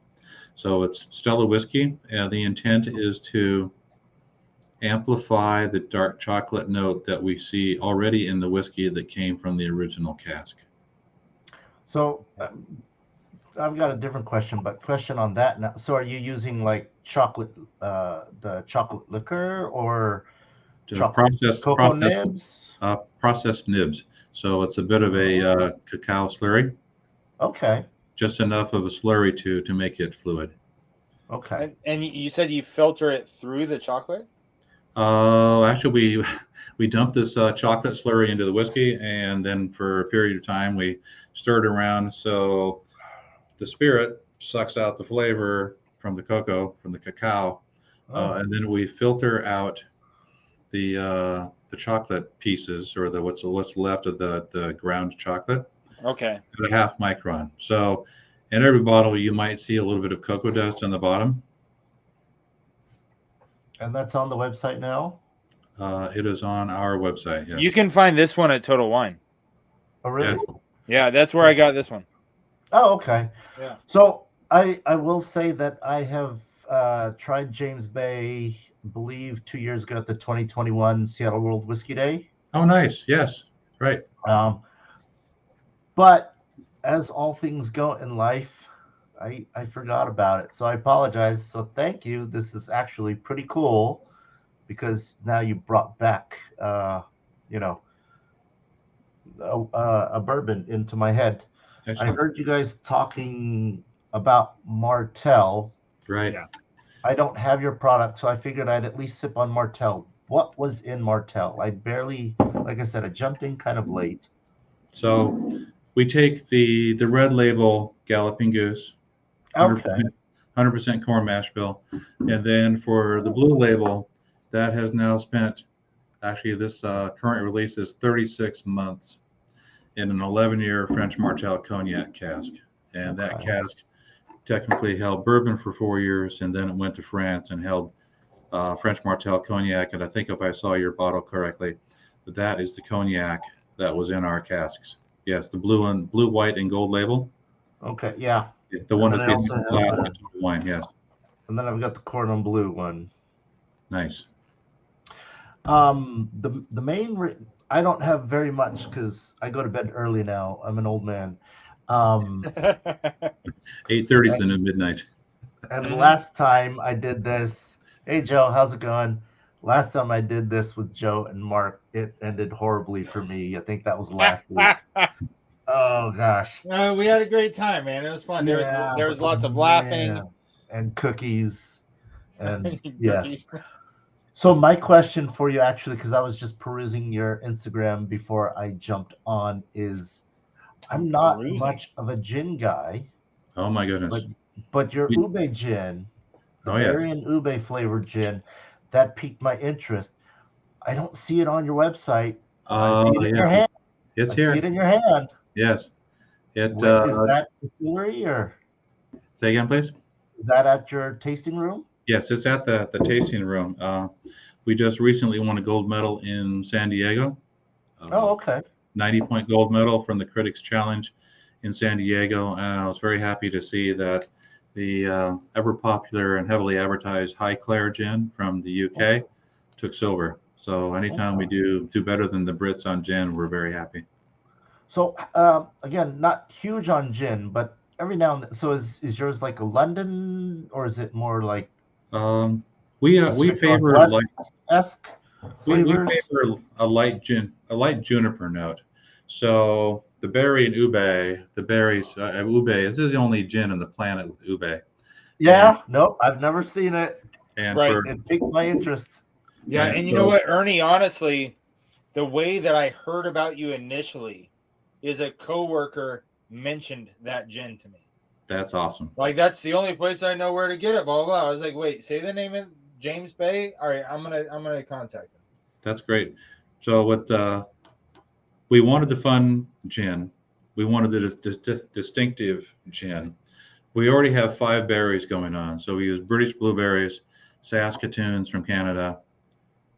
So it's Stella whiskey. The intent is to amplify the dark chocolate note that we see already in the whiskey that came from the original cask. So I've got a different question, but question on that now. So are you using like chocolate, the chocolate liquor or chocolate cocoa nibs? Processed nibs. So it's a bit of a cacao slurry. Okay. Just enough of a slurry to make it fluid. Okay. And you said you filter it through the chocolate? Actually, we dump this chocolate slurry into the whiskey, and then for a period of time we stir it around so the spirit sucks out the flavor from the cocoa, from the cacao, and then we filter out the chocolate pieces, or what's left of the ground chocolate. Okay. At a 0.5 micron. So in every bottle, you might see a little bit of cocoa dust on the bottom. And that's on the website now? It is on our website, yes. You can find this one at Total Wine. Oh, really? Yes. Yeah, that's where I got this one. Oh, okay. Yeah. So I will say that I have tried James Bay, I believe 2 years ago at the 2021 Seattle World Whiskey Day. Oh, nice. Yes. Right. But as all things go in life, I forgot about it. So I apologize. So thank you. This is actually pretty cool because now you brought back, you know, a bourbon into my head. Excellent. I heard you guys talking about Martell. Right. Yeah. I don't have your product, so I figured I'd at least sip on Martell. What was in Martell? I barely, like I said, I jumped in kind of late. So we take the red label Galloping Goose, 100%, Okay. 100% corn mash bill, and then for the blue label, that has now spent, actually this current release is 36 months in an 11-year French Martell cognac cask, and that cask technically held bourbon for 4 years, and then it went to France and held French Martell cognac. And I think if I saw your bottle correctly, that is the cognac that was in our casks. Yes, the blue, white, and gold label. Okay, yeah. The one that's also getting have glass wine. Yes. And then I've got the cordon bleu one. Nice. The main I don't have very much because I go to bed early now. I'm an old man. 8:30 is the new midnight. And last time I did this, hey Joe, how's it going? Last time I did this with Joe and Mark, it ended horribly for me. I think that was last week. Oh gosh. No, we had a great time, man. It was fun. There was lots of laughing and cookies and yes. So my question for you, actually, because I was just perusing your Instagram before I jumped on, is I'm not much of a gin guy. Oh my goodness. But your Oobay gin, the berry and Oobay flavored gin, that piqued my interest. I don't see it on your website. I see it in your hand. It's here. I see it in your hand. Yes. Is that distillery or? Say again, please. Is that at your tasting room? Yes, it's at the tasting room. We just recently won a gold medal in San Diego. Okay. 90-point gold medal from the Critics Challenge in San Diego, and I was very happy to see that the ever popular and heavily advertised High Clare gin from the UK took silver. So anytime we do better than the Brits on gin, we're very happy. So again, not huge on gin, but every now and then. So is yours like a London, or is it more like? We favor Northwest-esque we favor a light juniper note. So the berry and Oobay, the berries Oobay. This is the only gin on the planet with Oobay. Yeah, no, I've never seen it. And it piqued my interest. Yeah, and you know what, Ernie? Honestly, the way that I heard about you initially is a coworker mentioned that gin to me. That's awesome. Like that's the only place I know where to get it. Blah blah. Blah. I was like, wait, say the name of James Bay. All right, I'm gonna contact him. That's great. So we wanted the fun gin. We wanted the distinctive gin. We already have 5 berries going on. So we use British blueberries, Saskatoons from Canada,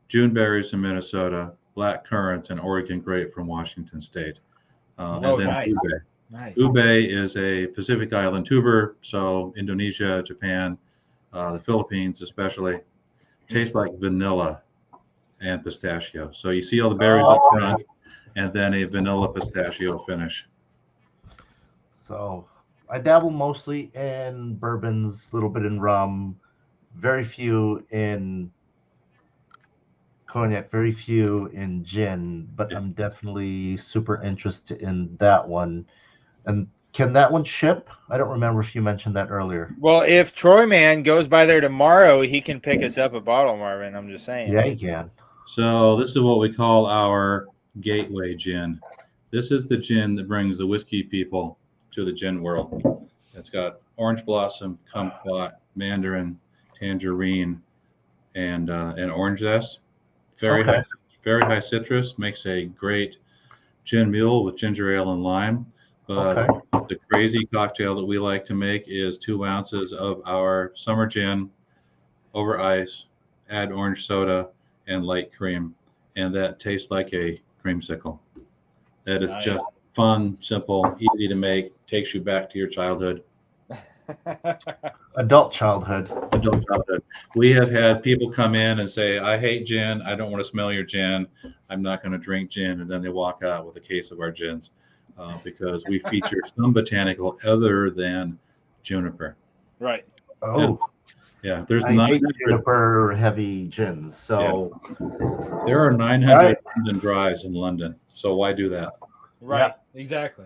June berries from Minnesota, black currants, and Oregon grape from Washington State. And then nice. Oobay. Nice. Oobay is a Pacific Island tuber, so Indonesia, Japan, the Philippines especially, tastes like vanilla and pistachio. So you see all the berries up front, and then a vanilla pistachio finish. So I dabble mostly in bourbons, a little bit in rum, very few in cognac, very few in gin, but I'm definitely super interested in that one. And can that one ship? I don't remember if you mentioned that earlier. Well, if Troy Man goes by there tomorrow, he can pick us up a bottle, Marvin. I'm just saying. Yeah, he can. So this is what we call our gateway gin. This is the gin that brings the whiskey people to the gin world. It's got orange blossom, kumquat, mandarin, tangerine, and orange zest. Very high citrus. Makes a great gin mule with ginger ale and lime. But the crazy cocktail that we like to make is 2 ounces of our summer gin over ice, add orange soda and light cream, and that tastes like a creamsicle. That is just fun, simple, easy to make, takes you back to your childhood. Adult childhood. Adult childhood. We have had people come in and say, I hate gin. I don't want to smell your gin. I'm not going to drink gin. And then they walk out with a case of our gins because we feature some botanical other than juniper. Right. Oh, yeah. There's I hate juniper heavy gins. So there are 900 London dries in London. So why do that? Right. Yeah. Exactly.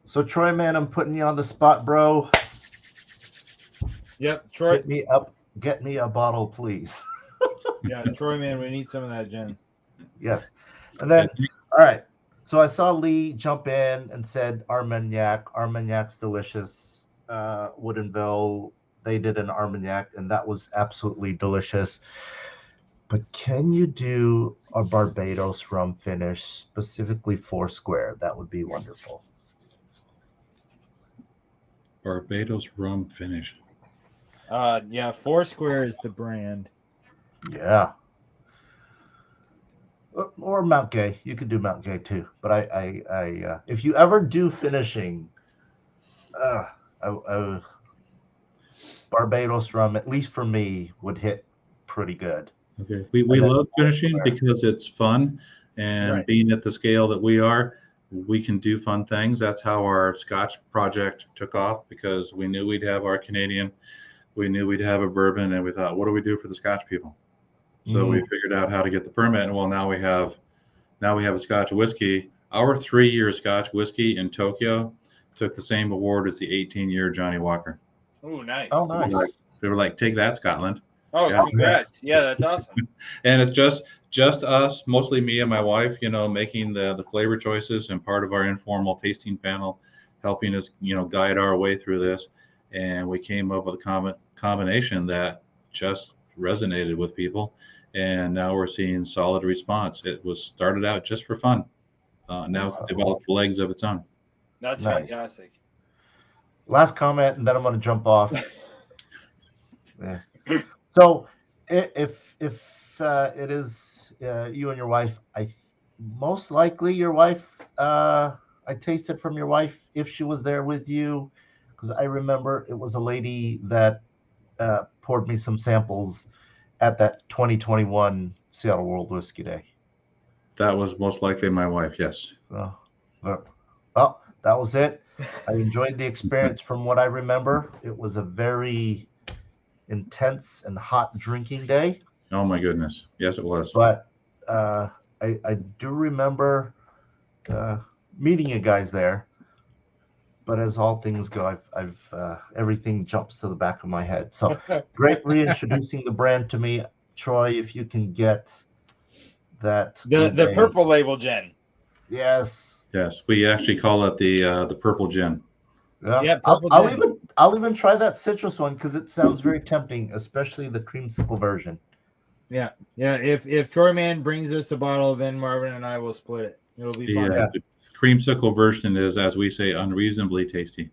So Troy, man, I'm putting you on the spot, bro. Yep, Troy. Get me a bottle, please. Yeah, Troy, man, we need some of that gin. Yes. And then, all right. So I saw Lee jump in and said Armegnac. Armagnac's delicious. Woodinville, they did an Armagnac, and that was absolutely delicious. But can you do a Barbados rum finish, specifically Foursquare? That would be wonderful. Barbados rum finish. Yeah, Foursquare is the brand. Yeah. Or Mount Gay. You could do Mount Gay too. But I if you ever do finishing, Barbados rum, at least for me, would hit pretty good. Okay. We love finishing because it's fun, and being at the scale that we are, we can do fun things. That's how our Scotch project took off, because we knew we'd have our Canadian, we knew we'd have a bourbon, and we thought, what do we do for the Scotch people? So we figured out how to get the permit, and well, now we have a Scotch whiskey. Our 3-year Scotch whiskey in Tokyo took the same award as the 18-year Johnny Walker. Oh, nice. Oh, nice. They were like, take that, Scotland. Oh, yeah. Congrats. Yeah, that's awesome. And it's just us, mostly me and my wife, making the flavor choices, and part of our informal tasting panel helping us, guide our way through this. And we came up with a combination that just resonated with people. And now we're seeing solid response. It was started out just for fun. Now it's developed legs of its own. That's fantastic. Last comment, and then I'm going to jump off. Yeah. So if it is you and your wife, most likely your wife, I tasted from your wife if she was there with you, because I remember it was a lady that poured me some samples at that 2021 Seattle World Whiskey Day. That was most likely my wife, yes. Well, that was it. I enjoyed the experience from what I remember. It was a very intense and hot drinking day. Oh my goodness. Yes, it was. But I do remember meeting you guys there. But as all things go, I've everything jumps to the back of my head. So great reintroducing the brand to me, Troy. If you can get that the purple label gin. Yes. Yes, we actually call it the purple gin. Yeah, I'll even try that citrus one, because it sounds very tempting, especially the creamsicle version. Yeah. If Troy Man brings us a bottle, then Marvin and I will split it. It'll be fun. The creamsicle version is, as we say, unreasonably tasty.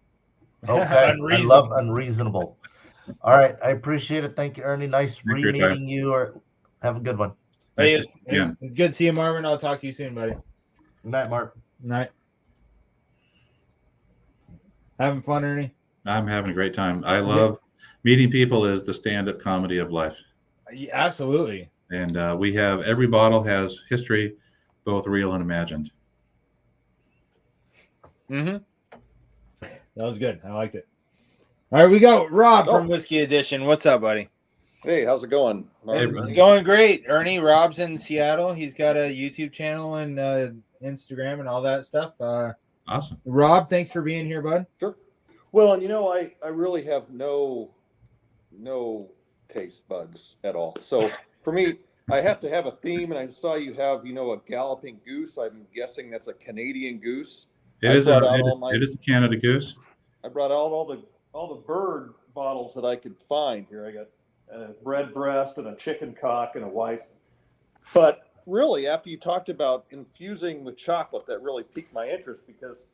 Okay, I love unreasonable. All right, I appreciate it. Thank you, Ernie. Nice re-meeting you. Or have a good one. Hey, it's good to see you, Marvin. I'll talk to you soon, buddy. Good night, Mark. Night. Having fun, Ernie? I'm having a great time. I love meeting people. Is the stand-up comedy of life. Yeah, absolutely. And every bottle has history, both real and imagined. Mm-hmm. That was good. I liked it. All right, we got Rob from Whiskey Edition. What's up, buddy? Hey, how's it going? It's going great. Ernie, Rob's in Seattle. He's got a YouTube channel and Instagram and all that stuff. Awesome. Rob, thanks for being here, bud. Sure. Well, and I really have no taste buds at all. So for me, I have to have a theme, and I saw you have, a Galloping Goose. I'm guessing that's a Canadian goose. It is a Canada Goose. I brought out all the bird bottles that I could find here. I got a red breast and a chicken cock and a Weiss. But really, after you talked about infusing with chocolate, that really piqued my interest, because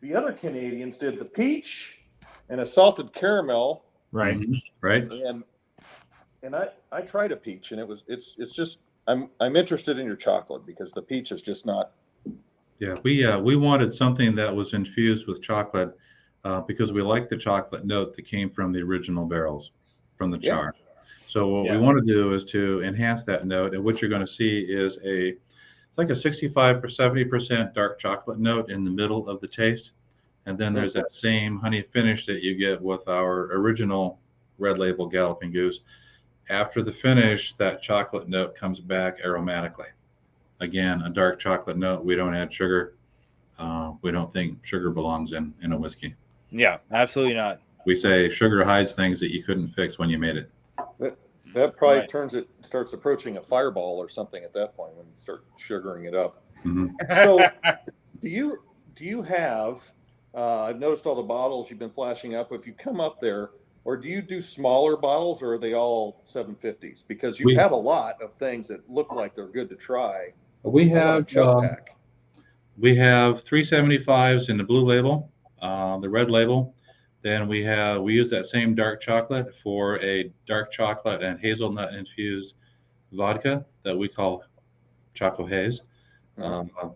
the other Canadians did the peach and a salted caramel. Right. Right. And I tried a peach, and it's just I'm interested in your chocolate, because the peach is just not. Yeah, we wanted something that was infused with chocolate because we like the chocolate note that came from the original barrels, from the Yeah. char. So what we Yeah. want to do is to enhance that note, and what you're going to see is it's like a 65 or 70% dark chocolate note in the middle of the taste, and then there's that same honey finish that you get with our original red label Galloping Goose. After the finish, that chocolate note comes back aromatically. Again, a dark chocolate note. We don't add sugar. We don't think sugar belongs in a whiskey. Yeah, absolutely not. We say sugar hides things that you couldn't fix when you made it. That probably Right. starts approaching a fireball or something at that point when you start sugaring it up. Mhm. So do you have, I've noticed all the bottles you've been flashing up. If you come up there, or do you do smaller bottles, or are they all 750s? Because you have a lot of things that look like they're good to try. We on a have chug pack. we have 375s in the blue label, the red label. Then we use that same dark chocolate for a dark chocolate and hazelnut infused vodka that we call Choco Haze.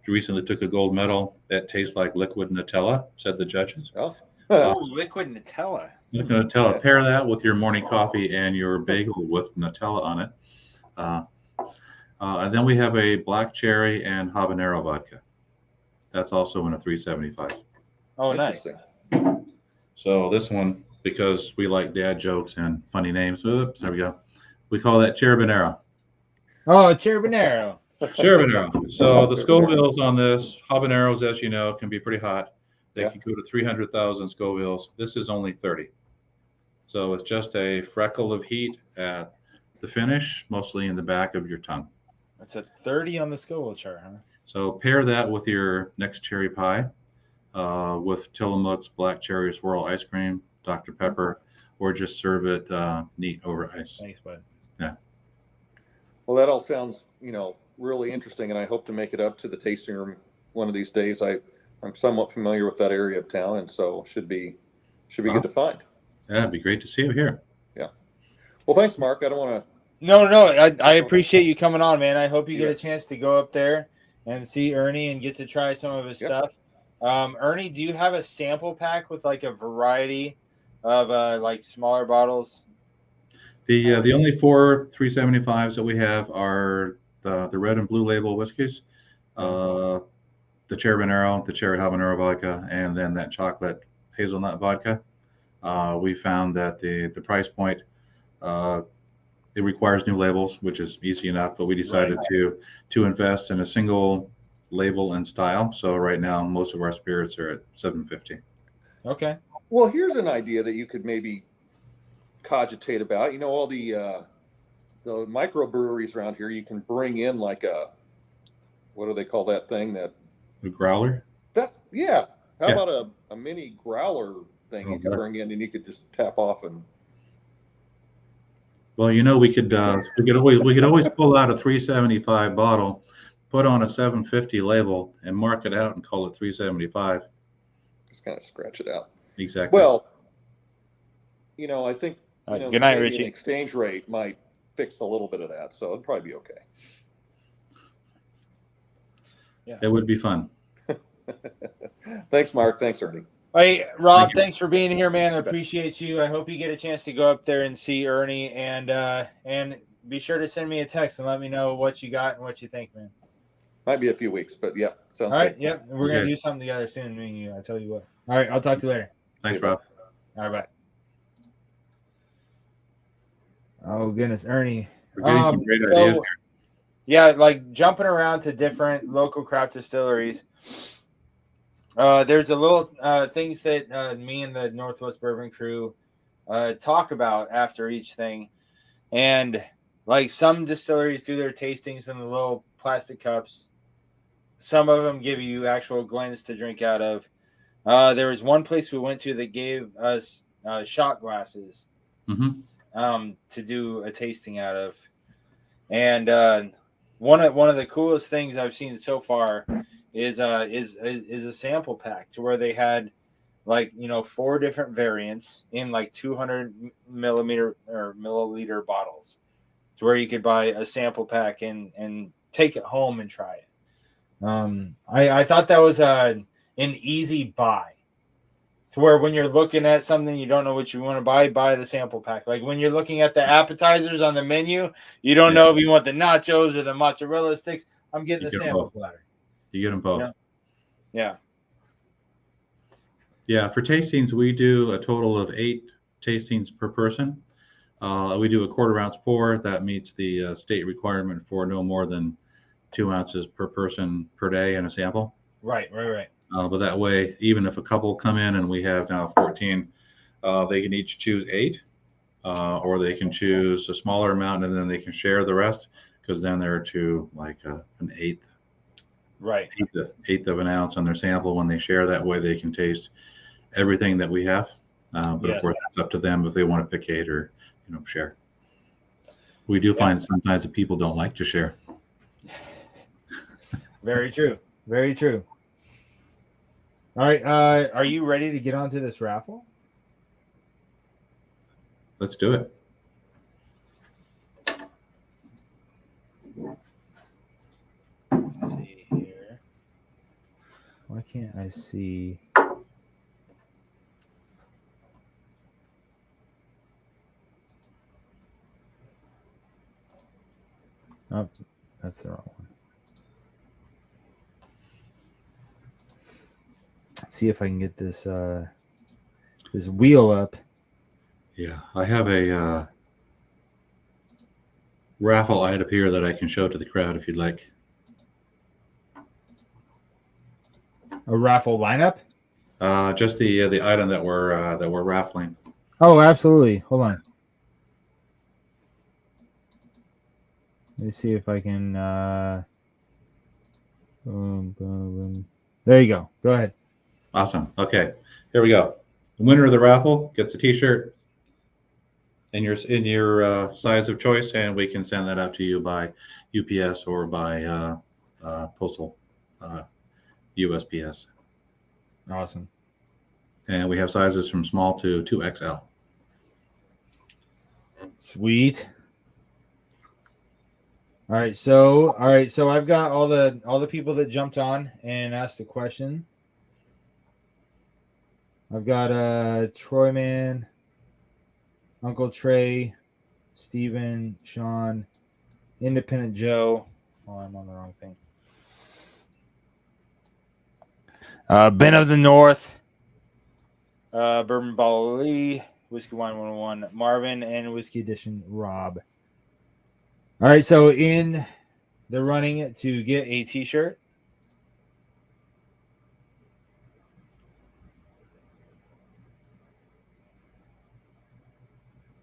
Recently took a gold medal. That tastes like liquid Nutella, said the judges. Oh, Liquid Nutella. Liquid Nutella. Pair that with your morning coffee and your bagel with Nutella on it. And then we have a black cherry and habanero vodka. That's also in a 375. Oh, nice. So this one, because we like dad jokes and funny names, oops, there we go. We call that Cherubinero. Oh, Cherubinero. Cherubinero. So the Scovilles on this, habaneros, as you know, can be pretty hot. They can go to 300,000 Scovilles. This is only 30. So it's just a freckle of heat at the finish, mostly in the back of your tongue. That's a 30 on the Scoville chart, huh? So pair that with your next cherry pie, with Tillamook's black cherry swirl ice cream, Dr. Pepper, or just serve it neat over ice. Thanks, bud. Yeah. Well, that all sounds, really interesting, and I hope to make it up to the tasting room one of these days. I'm somewhat familiar with that area of town, and so should be good to find. Yeah, it'd be great to see you here. Yeah. Well, thanks, Mark. I don't want to. No, I appreciate you coming on, man. I hope you get a chance to go up there and see Ernie and get to try some of his stuff. Ernie, do you have a sample pack with like a variety of like smaller bottles? The only 4 375s that we have are the red and blue label whiskeys, the Cherubinero, the cherry habanero vodka, and then that chocolate hazelnut vodka. We found that the price point, it requires new labels, which is easy enough, but we decided to invest in a single label and style. So right now, most of our spirits are at 750. Okay. Well, here's an idea that you could maybe cogitate about. All the microbreweries around here, you can bring in like what do they call that thing? That a growler? How about a mini growler thing you could bring in, and you could just tap off and. Well, we could always pull out a 375 bottle, put on a 750 label, and mark it out and call it 375. Just kind of scratch it out. Exactly. Well, I think good night, Richie. Exchange rate might fix a little bit of that, so it'd probably be okay. Yeah, it would be fun. Thanks, Mark. Thanks, Ernie. Hey, Rob, thanks for being here, man. I appreciate you. I hope you get a chance to go up there and see Ernie, and be sure to send me a text and let me know what you got and what you think, man. Might be a few weeks, but yeah, sounds all right. good. Yep, we're gonna do something together soon. Me and you. I tell you what. All right, I'll talk to you later. Thanks, Rob. All right, bye. Oh goodness, Ernie. We're getting some great ideas here. Yeah, like jumping around to different local craft distilleries. There's a little things that me and the Northwest Bourbon crew talk about after each thing, and like some distilleries do their tastings in the little plastic cups. Some of them give you actual glens to drink out of. There was one place we went to that gave us shot glasses to do a tasting out of, and one of the coolest things I've seen so far is a sample pack to where they had 4 different variants in like 200 milliliter bottles, to where you could buy a sample pack and take it home and try it. I thought that was an easy buy. to where when you're looking at something you don't know what you want to buy the sample pack. Like when you're looking at the appetizers on the menu, you don't know if you want the nachos or the mozzarella sticks. I'm getting the sample platter. You get them both. Yeah. Yeah, for tastings, we do a total of 8 tastings per person. We do a 1/4 ounce pour. That meets the state requirement for no more than 2 ounces per person per day in a sample. Right. But that way, even if a couple come in and we have now 14, they can each choose 8, or they can choose a smaller amount and then they can share the rest, because then they're to like an eighth. Right. Eighth of an ounce on their sample. When they share that way, they can taste everything that we have. But of course, it's up to them if they want to pick 8 or share. We do find sometimes that people don't like to share. Very true. Very true. All right. Are you ready to get onto this raffle? Let's do it. Let's see here. Why can't I see? Oh, that's the wrong one. Let's see if I can get this this wheel up. Yeah, I have a raffle item here that I can show to the crowd if you'd like. A raffle lineup? Just the item that we're raffling. Oh, absolutely. Hold on. Let me see if I can. Boom, boom, boom. There you go. Go ahead. Awesome. Okay, here we go. The winner of the raffle gets a T-shirt in your size of choice, and we can send that out to you by UPS or by postal USPS. Awesome. And we have sizes from small to 2XL. Sweet. All right, so I've got all the people that jumped on and asked a question. I've got Troy Man, Uncle Trey, Steven, Sean, Indpndt Joe. Oh, I'm on the wrong thing. Ben of the North, Bourbon Baller Lee, Whiskey Wine 101, Marvin, and Whiskey Edition Rob. All right, so in the running to get a T-shirt,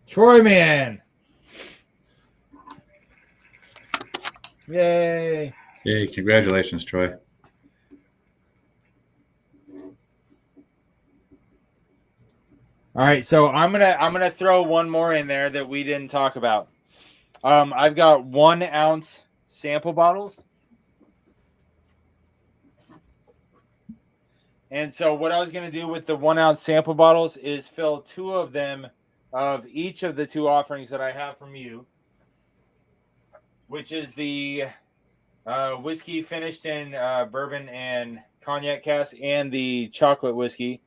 Troy Man. Yay. Yay, congratulations, Troy. All right, so I'm gonna throw one more in there that we didn't talk about. I've got 1 ounce sample bottles. And so what I was going to do with the 1 ounce sample bottles is fill 2 of them of each of the 2 offerings that I have from you, which is the whiskey finished in bourbon and cognac cask and the chocolate whiskey.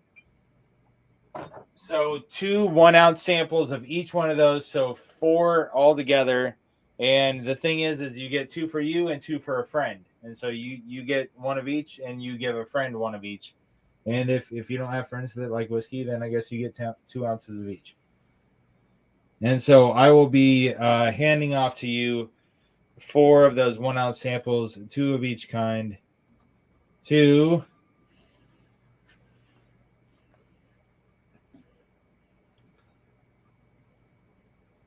So 2 1 ounce samples of each one of those. So 4 altogether. And the thing is you get 2 for you and 2 for a friend. And so you get 1 of each and you give a friend 1 of each. And if you don't have friends that like whiskey, then I guess you get 2 ounces of each. And so I will be handing off to you 4 of those 1 ounce samples, 2 of each kind, to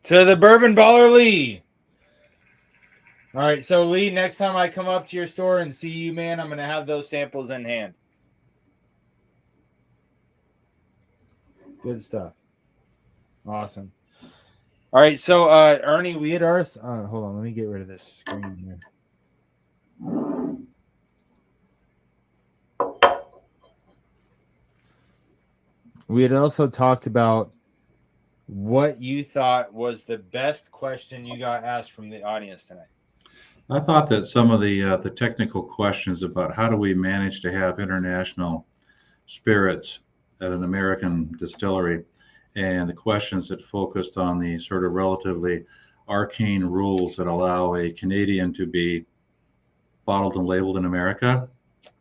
the Bourbon Baller Lee. All right, so Lee, next time I come up to your store and see you, man, I'm going to have those samples in hand. Good stuff. Awesome. All right, so Ernie, we had ours. Hold on, let me get rid of this screen here. We had also talked about what you thought was the best question you got asked from the audience tonight. I thought that some of the technical questions about how do we manage to have international spirits at an American distillery, and the questions that focused on the sort of relatively arcane rules that allow a Canadian to be bottled and labeled in America.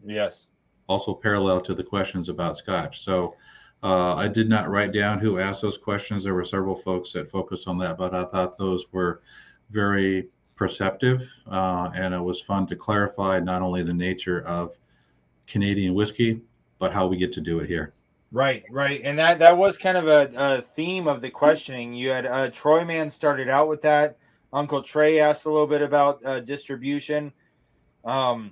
Yes. Also parallel to the questions about Scotch. So I did not write down who asked those questions. There were several folks that focused on that, but I thought those were very perceptive, and it was fun to clarify not only the nature of Canadian whiskey, but how we get to do it here. Right, right. And that was kind of a theme of the questioning. You had Troy Man started out with that. Uncle Trey asked a little bit about distribution. Joe,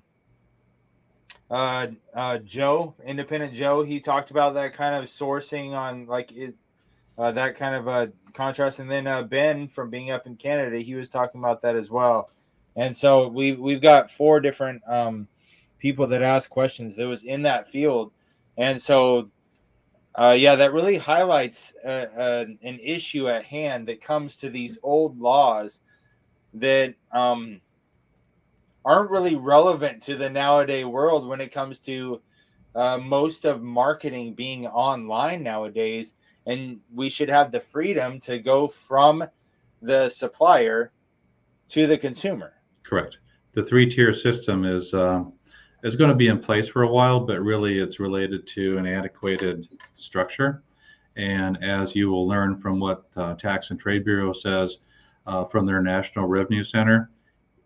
Indpndt Joe, he talked about that kind of sourcing on like that kind of a contrast. And then Ben from being up in Canada, he was talking about that as well. And so we've got 4 different people that asked questions that was in that field. And so that really highlights an issue at hand that comes to these old laws that aren't really relevant to the nowadays world when it comes to most of marketing being online nowadays. And we should have the freedom to go from the supplier to the consumer. Correct. The 3-tier system is going to be in place for a while, but really it's related to an antiquated structure. And as you will learn from what Tax and Trade Bureau says from their National Revenue Center,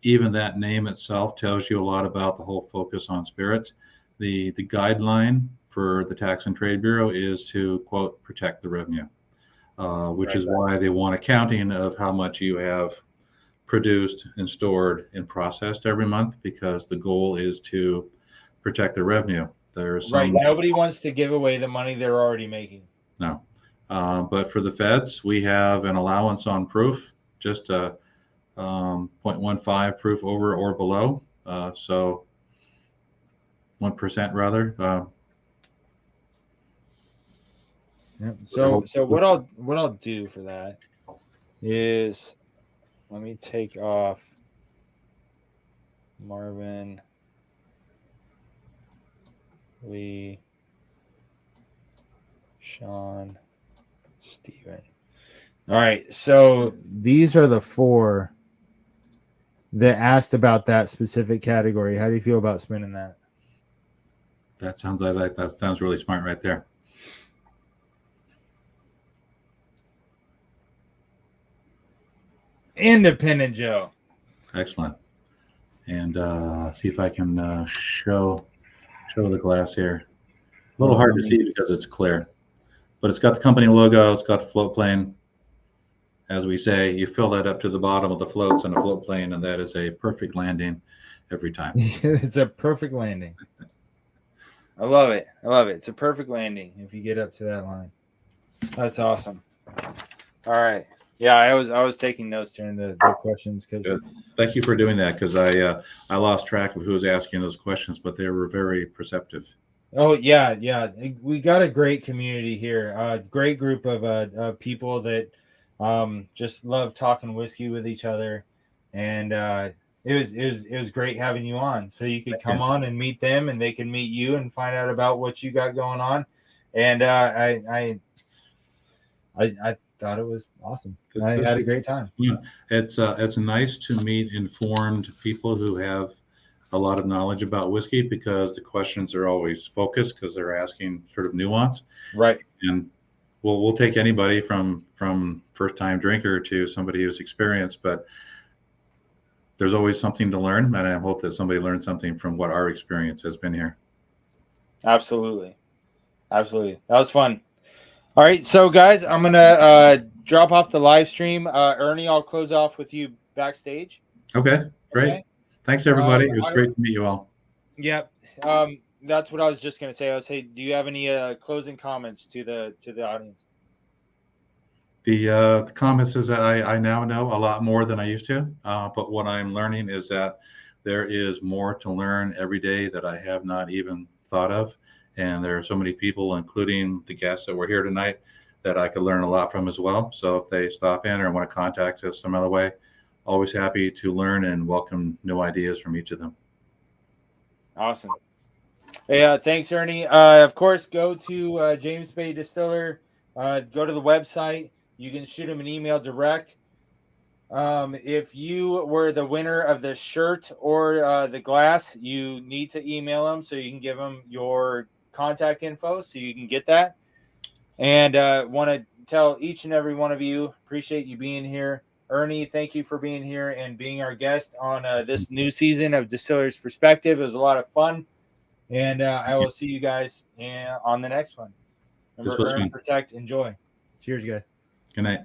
even that name itself tells you a lot about the whole focus on spirits. The guideline for the Tax and Trade Bureau is to, quote, protect the revenue, which is why they want accounting of how much you have produced and stored and processed every month, because the goal is to protect the revenue. There's nobody wants to give away the money they're already making. No, but for the feds, we have an allowance on proof, just a 0.15 proof over or below, so 1% rather. Yep. So what I'll do for that is, let me take off Marvin, Lee, Sean, Steven. All right. So these are the 4 that asked about that specific category. How do you feel about spinning that? That sounds that sounds really smart right there. Indpndt Joe. Excellent. And see if I can show the glass here. A little hard to see because it's clear, but it's got the company logo. It's got the float plane. As we say, you fill that up to the bottom of the floats on a float plane, and that is a perfect landing every time. It's a perfect landing. I love it. I love it. It's a perfect landing if you get up to that line. That's awesome. All right. Yeah, I was taking notes during the questions because. Thank you for doing that, because I lost track of who was asking those questions, but they were very perceptive. Oh yeah. We got a great community here. A great group of people that just love talking whiskey with each other, and it was great having you on. So you could come on and meet them, and they can meet you and find out about what you got going on. And I thought it was awesome. I had a great time. It's nice to meet informed people who have a lot of knowledge about whiskey, because the questions are always focused because they're asking sort of nuance. Right. And we'll take anybody from first time drinker to somebody who's experienced, but there's always something to learn, and I hope that somebody learned something from what our experience has been here. Absolutely. That was fun. All right, so guys, I'm gonna drop off the live stream. Ernie, I'll close off with you backstage. Okay, great. Okay. Thanks everybody. It was great to meet you all. Yep. That's what I was just gonna say. I would say, do you have any closing comments to the audience? The comments is that I now know a lot more than I used to, but what I'm learning is that there is more to learn every day that I have not even thought of. And there are so many people, including the guests that were here tonight, that I could learn a lot from as well. So if they stop in or want to contact us some other way, always happy to learn and welcome new ideas from each of them. Awesome. Yeah, thanks, Ernie. Of course, go to James Bay Distiller. Go to the website. You can shoot him an email direct. If you were the winner of the shirt or the glass, you need to email him so you can give him your contact info so you can get that. And want to tell each and every one of you, appreciate you being here. Ernie, thank you for being here and being our guest on this new season of Distiller's Perspective. It was a lot of fun. And I will see you guys on the next one. Remember, earn, protect, enjoy. Cheers, guys. Good night.